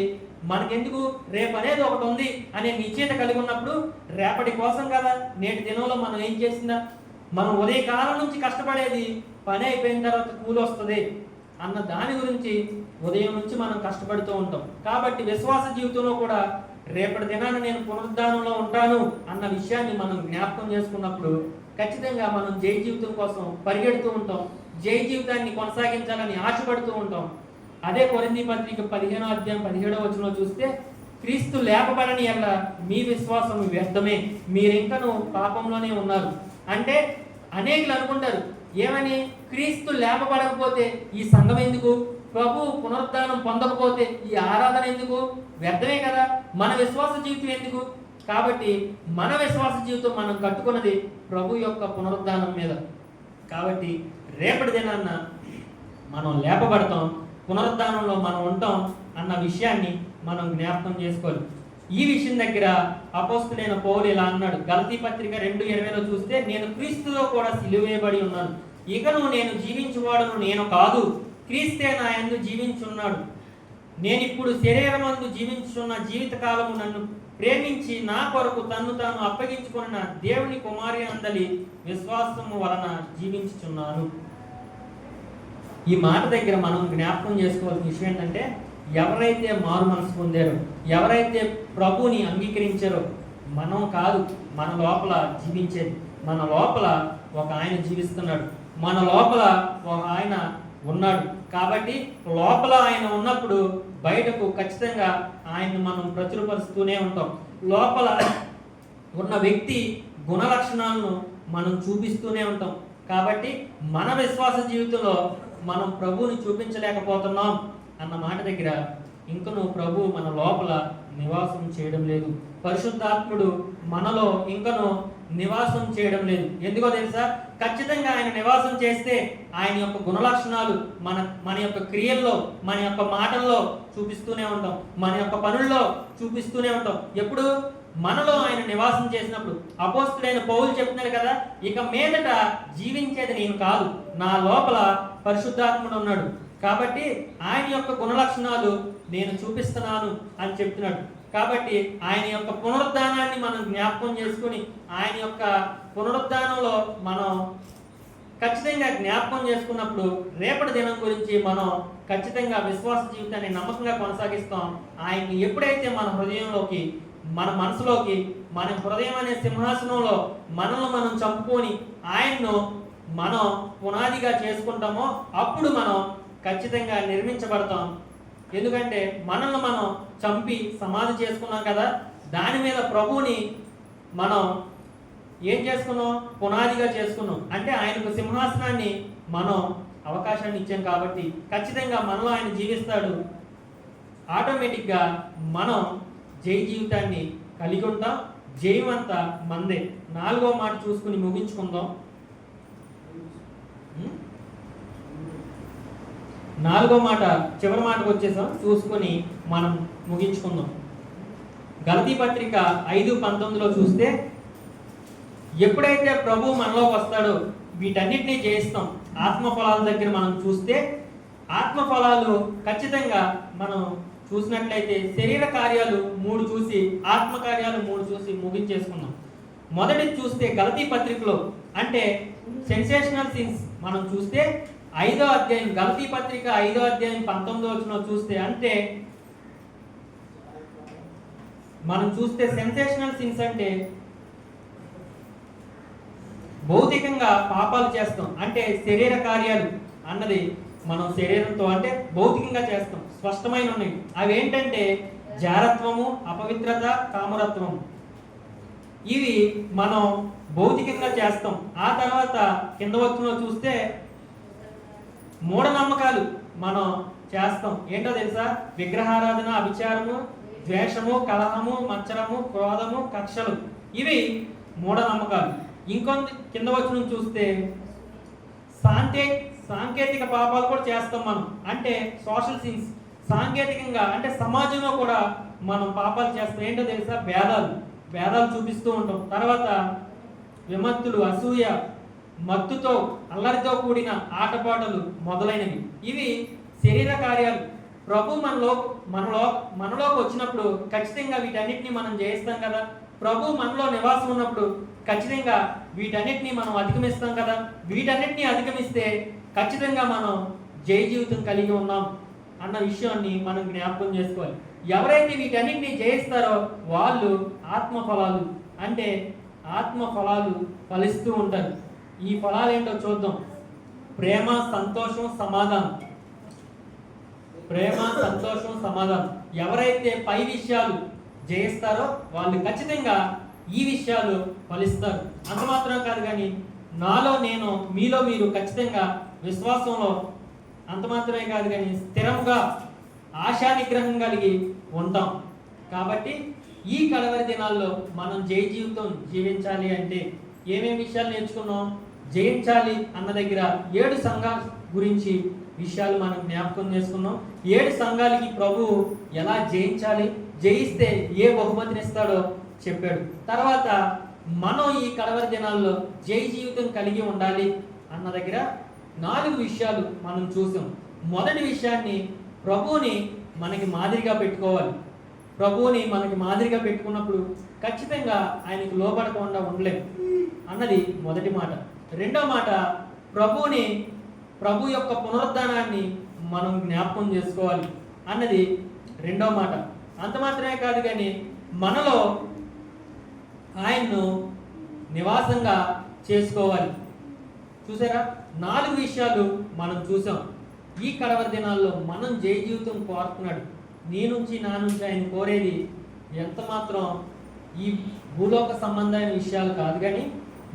మనకెందుకు రేపు అనేది ఒకటి ఉంది అనే నిశ్చయత కలిగి ఉన్నప్పుడు రేపటి కోసం కదా నేటి దినంలో మనం ఏం చేసిందా, మనం ఉదయకాలం నుంచి కష్టపడేది పని అయిపోయిన తర్వాత కూలి వస్తుంది అన్న దాని గురించి ఉదయం నుంచి మనం కష్టపడుతూ ఉంటాం. కాబట్టి విశ్వాస జీవితంలో కూడా రేపటి దినాన నేను పునరుద్ధానంలో ఉంటాను అన్న విషయాన్ని మనం జ్ఞాపకం చేసుకున్నప్పుడు ఖచ్చితంగా మనం జయ జీవితం కోసం పరిగెడుతూ ఉంటాం, జయ జీవితాన్ని కొనసాగించాలని ఆశపడుతూ ఉంటాం. అదే కొరింథీ పత్రిక 15వ అధ్యాయం 17వ వచనంలో చూస్తే, క్రీస్తు లేపబడని ఎల్ల మీ విశ్వాసం వ్యర్థమే, మీరింకను పాపంలోనే ఉన్నారు. అంటే అనేకులు అనుకుంటారు ఏమని, క్రీస్తు లేపబడకపోతే ఈ సంఘం ఎందుకు, ప్రభు పునరుద్ధానం పొందకపోతే ఈ ఆరాధన ఎందుకు, వ్యర్థమే కదా, మన విశ్వాస జీవితం ఎందుకు. కాబట్టి మన విశ్వాస జీవితం మనం కట్టుకున్నది ప్రభు యొక్క పునరుద్ధానం మీద. కాబట్టి రేపటి దినాన్న మనం లేపబడతాం, పునరుద్ధానంలో మనం ఉంటాం అన్న విషయాన్ని మనం జ్ఞాపకం చేసుకోవాలి. ఈ విషయం దగ్గర అపోస్తలుడైన పౌలు ఇలా అన్నాడు, గలతీ పత్రిక 2:20లో చూస్తే, నేను క్రీస్తులో కూడా సిలువేయబడి ఉన్నాను, ఇకను నేను జీవించువాడును నేను కాదు, క్రీస్తే నా యందు జీవించున్నాడు. నేనిప్పుడు శరీరమందు జీవించున్న జీవితకాలము నన్ను ప్రేమించి నా కొరకు తన్ను తాను అప్పగించుకున్న దేవుని కుమారి అందలి విశ్వాసము వలన జీవించుచున్నాను. ఈ మాట దగ్గర మనం జ్ఞాపకం చేసుకోవాల్సిన విషయం ఏంటంటే, ఎవరైతే మారు మనసు పొందారో, ఎవరైతే ప్రభుని అంగీకరించారో, మనం కాదు మన లోపల జీవించేది, మన లోపల ఒక ఆయన జీవిస్తున్నాడు, మన లోపల ఒక ఆయన ఉన్నాడు. కాబట్టి లోపల ఆయన ఉన్నప్పుడు బయటకు ఖచ్చితంగా ఆయన్ని మనం ప్రచురపరుస్తూనే ఉంటాం. లోపల ఉన్న వ్యక్తి గుణ లక్షణాలను మనం చూపిస్తూనే ఉంటాం. కాబట్టి మన విశ్వాస జీవితంలో మనం ప్రభువుని చూపించలేకపోతున్నాం అన్న మాట దగ్గర ఇంకను ప్రభు మన లోపల నివాసం చేయడం లేదు. పరిశుద్ధాత్ముడు మనలో ఇంకను నివాసం చేయడం లేదు. ఎందుకో తెలుసా? ఖచ్చితంగా ఆయన నివాసం చేస్తే ఆయన యొక్క గుణలక్షణాలు మన యొక్క క్రియల్లో, మన యొక్క మాటల్లో చూపిస్తూనే ఉంటాం, మన యొక్క పనుల్లో చూపిస్తూనే ఉంటాం. ఎప్పుడు? మనలో ఆయన నివాసం చేసినప్పుడు. అపోస్తుడైన పౌలు చెప్తున్నాడు కదా, ఇక మీదట జీవించేది నేను కాదు, నా లోపల పరిశుద్ధాత్ముడు ఉన్నాడు, కాబట్టి ఆయన యొక్క గుణలక్షణాలు నేను చూపిస్తున్నాను అని చెప్తున్నాడు. కాబట్టి ఆయన యొక్క పునరుద్ధానాన్ని మనం జ్ఞాపకం చేసుకుని, ఆయన యొక్క పునరుద్ధానంలో మనం ఖచ్చితంగా జ్ఞాపకం చేసుకున్నప్పుడు రేపటి దినం గురించి మనం ఖచ్చితంగా విశ్వాస జీవితాన్ని నమ్మకంగా కొనసాగిస్తాం. ఆయన్ని ఎప్పుడైతే మన హృదయంలోకి, మన మనసులోకి, మన హృదయం అనే సింహాసనంలో మనల్ని మనం చంపుకొని ఆయన్ను మనం పునాదిగా చేసుకుంటామో అప్పుడు మనం ఖచ్చితంగా నిర్మించబడతాం. ఎందుకంటే మనల్ని మనం చంపి సమాధి చేసుకున్నాం కదా, దాని మీద ప్రభువుని మనం ఏం చేసుకున్నాం? పునాదిగా చేసుకున్నాం. అంటే ఆయనకు సింహాసనాన్ని మనం అవకాశాన్ని ఇచ్చాం కాబట్టి ఖచ్చితంగా మనలో ఆయన జీవిస్తాడు. ఆటోమేటిక్గా మనం జై జీవితాన్ని కలిగి ఉంటాం. జయం అంతా మందే. 4వ మాట చూసుకుని ముగించుకుందాం. 4వ మాట చివరి మాటకు వచ్చేసాం, చూసుకొని మనం ముగించుకుందాం. గలతీ పత్రిక 5:19లో చూస్తే, ఎప్పుడైతే ప్రభు మనలోకి వస్తాడో వీటన్నిటినీ చేయిస్తాం. ఆత్మఫలాల దగ్గర మనం చూస్తే, ఆత్మఫలాలు ఖచ్చితంగా మనం చూసినట్లయితే శరీర కార్యాలు 3 చూసి, ఆత్మ కార్యాలు 3 చూసి ముగించేసుకున్నాం. మొదటి చూస్తే గలతీ పత్రికలో, అంటే సెన్సేషనల్ థింగ్స్ మనం చూస్తే 5వ అధ్యాయం, గలతీ పత్రిక 5వ అధ్యాయం 19వ వచనం చూస్తే, అంటే మనం చూస్తే సెన్సేషనల్ థింగ్స్ అంటే భౌతికంగా పాపాలు చేస్తాం. అంటే శరీర కార్యాలు అన్నది మనం శరీరంతో అంటే భౌతికంగా చేస్తాం. స్పష్టమైన ఉన్నాయి. అవి ఏంటంటే జారత్వము, అపవిత్రత, కామరత్వం. ఇవి మనం భౌతికంగా చేస్తాం. ఆ తర్వాత కింద వచ్చిన చూస్తే మూఢనమ్మకాలు మనం చేస్తాం. ఏంటో తెలుసా? విగ్రహారాధన, అభిచారము, ద్వేషము, కలహము, మత్సరము, క్రోధము, కక్షలు. ఇవి మూఢనమ్మకాలు. ఇంకొంత కింద వచ్చిన చూస్తే సాంకేతిక పాపాలు కూడా చేస్తాం మనం. అంటే సోషల్ థింగ్స్, సాంకేతికంగా అంటే సమాజంలో కూడా మనం పాపాలు చేస్తాం. ఏంటో తెలుసా? భేదాలు చూపిస్తూ ఉంటాం. తర్వాత విమత్తులు, అసూయ, మత్తుతో, అల్లరితో కూడిన ఆటపాటలు మొదలైనవి. ఇవి శరీర కార్యాలు. ప్రభు మనలోకి వచ్చినప్పుడు ఖచ్చితంగా వీటన్నిటిని మనం జయిస్తాం కదా. ప్రభు మనలో నివాసం ఉన్నప్పుడు ఖచ్చితంగా వీటన్నిటిని మనం అధిగమిస్తాం కదా. వీటన్నిటిని అధిగమిస్తే ఖచ్చితంగా మనం జయ జీవితం కలిగి ఉన్నాం అన్న విషయాన్ని మనం జ్ఞాపకం చేసుకోవాలి. ఎవరైతే వీటన్నిటిని జయిస్తారో వాళ్ళు ఆత్మఫలాలు, అంటే ఆత్మఫలాలు ఫలిస్తూ ఉంటారు. ఈ ఫలాలు ఏంటో చూద్దాం. ప్రేమ, సంతోషం, సమాధానం. ప్రేమ, సంతోషం, సమాధానం. ఎవరైతే పై విషయాలు జయిస్తారో వాళ్ళు ఖచ్చితంగా ఈ విషయాలు ఫలిస్తారు. అంత మాత్రం కాదు కానీ నాలో నేను, మీలో మీరు ఖచ్చితంగా విశ్వాసంలో అంత మాత్రమే కాదు కానీ స్థిరంగా ఆశా నిగ్రహం కలిగి ఉంటాం. కాబట్టి ఈ కడవరి దినాల్లో మనం జయ జీవితం జీవించాలి అంటే ఏమేమి విషయాలు నేర్చుకున్నాం? జయించాలి అన్న దగ్గర 7 సంఘాల గురించి విషయాలు మనం జ్ఞాపకం చేసుకున్నాం. 7 సంఘాలకి ప్రభు ఎలా జయించాలి, జయిస్తే ఏ బహుమతిని ఇస్తాడో చెప్పాడు. తర్వాత మనం ఈ కడవరి దినాల్లో జై జీవితం కలిగి ఉండాలి అన్న దగ్గర 4 విషయాలు మనం చూసాం. మొదటి విషయాన్ని, ప్రభువుని మనకి మాదిరిగా పెట్టుకోవాలి. ప్రభువుని మనకి మాదిరిగా పెట్టుకున్నప్పుడు ఖచ్చితంగా ఆయనకు లోబడకుండా ఉండలేం అన్నది మొదటి మాట. రెండో మాట, ప్రభు యొక్క పునరుద్ధానాన్ని మనం జ్ఞాపకం చేసుకోవాలి అన్నది రెండో మాట. అంత మాత్రమే కాదు కానీ మనలో ఆయన్ను నివాసంగా చేసుకోవాలి. చూసారా? 4 విషయాలు మనం చూసాం. ఈ కడవరి దినాల్లో మనం జయ జీవితం కోరుతున్నాడు. నీ నుంచి, నా నుంచి ఆయన కోరేది ఎంత మాత్రం ఈ భూలోక సంబంధమైన విషయాలు కాదు కానీ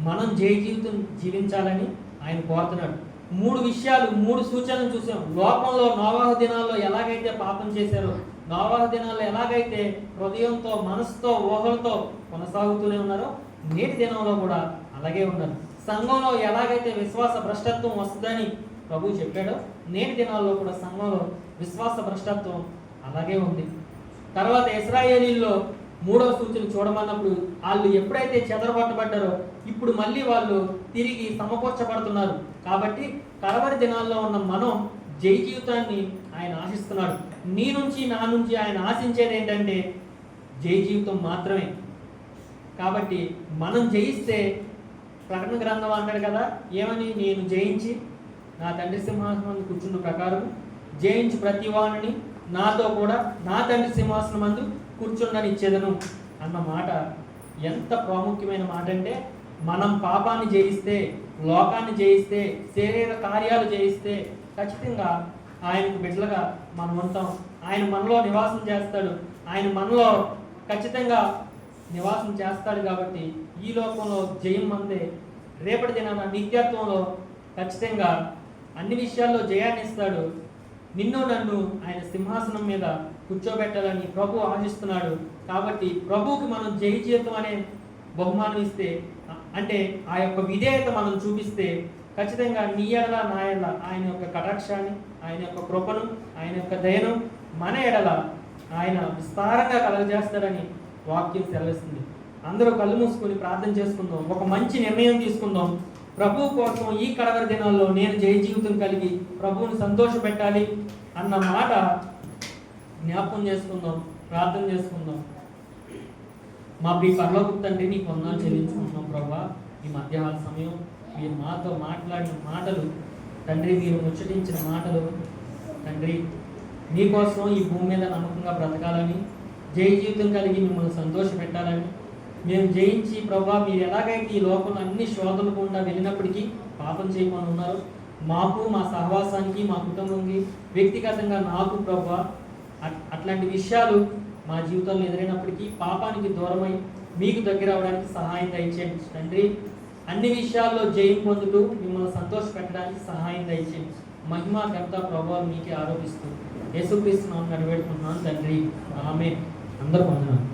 మనం జయ జీవితం జీవించాలని ఆయన కోరుతున్నాడు. 3 విషయాలు, 3 సూచనలు చూసాం. లోకంలో నోవాహు దినాల్లో ఎలాగైతే పాపం చేశారో నోవాహు దినాల్లో ఎలాగైతే హృదయంతో, మనసుతో, ఊహలతో కొనసాగుతూనే ఉన్నారో నేటి దినంలో కూడా అలాగే ఉన్నారు. సంఘంలో ఎలాగైతే విశ్వాస భ్రష్టత్వం వస్తుందని ప్రభు చెప్పాడో నేటి దినాల్లో కూడా సంఘంలో విశ్వాస భ్రష్టత్వం అలాగే ఉంది. తర్వాత ఇశ్రాయేలీల్లో మూడవ సూచన చూడమన్నప్పుడు వాళ్ళు ఎప్పుడైతే చెదరగొట్టబడ్డారో ఇప్పుడు మళ్ళీ వాళ్ళు తిరిగి సమకూర్చబడుతున్నారు. కాబట్టి కడవరి దినాల్లో ఉన్న మనం జయ జీవితాన్ని ఆయన ఆశిస్తున్నాడు. నీ నుంచి, నా నుంచి ఆయన ఆశించేది ఏంటంటే జయ జీవితం మాత్రమే. కాబట్టి మనం జయిస్తే, ప్రకటన గ్రంథం అంటాడు కదా ఏమని, నేను జయించి నా తండ్రి సింహాసనం కూర్చున్న ప్రకారం జయించి ప్రతి వాణిని నాతో కూడా నా తండ్రి సింహాసనం మందు కూర్చుండని ఇచ్చేదను అన్న మాట ఎంత ప్రాముఖ్యమైన మాట అంటే, మనం పాపాన్ని జయిస్తే, లోకాన్ని జయిస్తే, శరీర కార్యాలు జయిస్తే ఖచ్చితంగా ఆయనకు బిడ్డలుగా మనం ఉంటాం. ఆయన మనలో నివాసం చేస్తాడు. ఆయన మనలో ఖచ్చితంగా నివాసం చేస్తాడు. కాబట్టి ఈ లోకంలో జయం మందే, రేపటి దినాన నిత్యత్వంలో ఖచ్చితంగా అన్ని విషయాల్లో జయాన్ని ఇస్తాడు. నిన్ను నన్ను ఆయన సింహాసనం మీద కూర్చోబెట్టాలని ప్రభు ఆశిస్తున్నాడు. కాబట్టి ప్రభువుకి మనం జయ జీవితం అనే బహుమానం ఇస్తే, అంటే ఆ యొక్క విధేయత మనం చూపిస్తే ఖచ్చితంగా నీ ఎడల, నా ఎడల ఆయన యొక్క కటాక్షాన్ని, ఆయన యొక్క కృపను, ఆయన యొక్క దయను మన ఎడల ఆయన విస్తారంగా కలగజేస్తాడని వాక్యం సెలవిస్తుంది. అందరూ కళ్ళు మూసుకొని ప్రార్థన చేసుకుందాం. ఒక మంచి నిర్ణయం తీసుకుందాం. ప్రభువు కోసం ఈ కడవరి దినాల్లో నేను జయ జీవితం కలిగి ప్రభువుని సంతోషపెట్టాలి అన్న మాట జ్ఞాపకం చేసుకుందాం, ప్రార్థన చేసుకుందాం. మా ప్రియ పరలోకపు తండ్రి, నీ వందనాలు చెల్లించుకుంటున్నాం ప్రభువా. ఈ మధ్యాహ్న సమయం మీరు మాతో మాట్లాడిన మాటలు తండ్రి, మీరు ముచ్చటించిన మాటలు తండ్రి, మీకోసం ఈ భూమి మీద నమ్మకంగా బ్రతకాలని, జయ జీవితం కలిగి మిమ్మల్ని సంతోషపెట్టాలని, మేము జయించి ప్రభా మీరు ఎలాగైతే ఈ లోకంలో అన్ని శోధనలు గుండా వెళ్ళినప్పటికీ పాపం చేయకుండా ఉన్నారు, మాకు, మా సహవాసానికి, మా కుటుంబంకి, వ్యక్తిగతంగా నాకు ప్రభా అట్లాంటి విషయాలు మా జీవితంలో ఎదురైనప్పటికీ పాపానికి దూరమై మీకు దగ్గర అవడానికి సహాయం దయచేయండి తండ్రి. అన్ని విషయాల్లో జయం పొందుతూ మిమ్మల్ని సంతోషపెట్టడానికి సహాయం దయచేయండి. మహిమ ఘనత ప్రభావం మీకే ఆరోపిస్తూ యేసుక్రీస్తు నామమున నడివేడుకుంటున్నాను తండ్రి, ఆమేన్. అందరూ వందనాలు.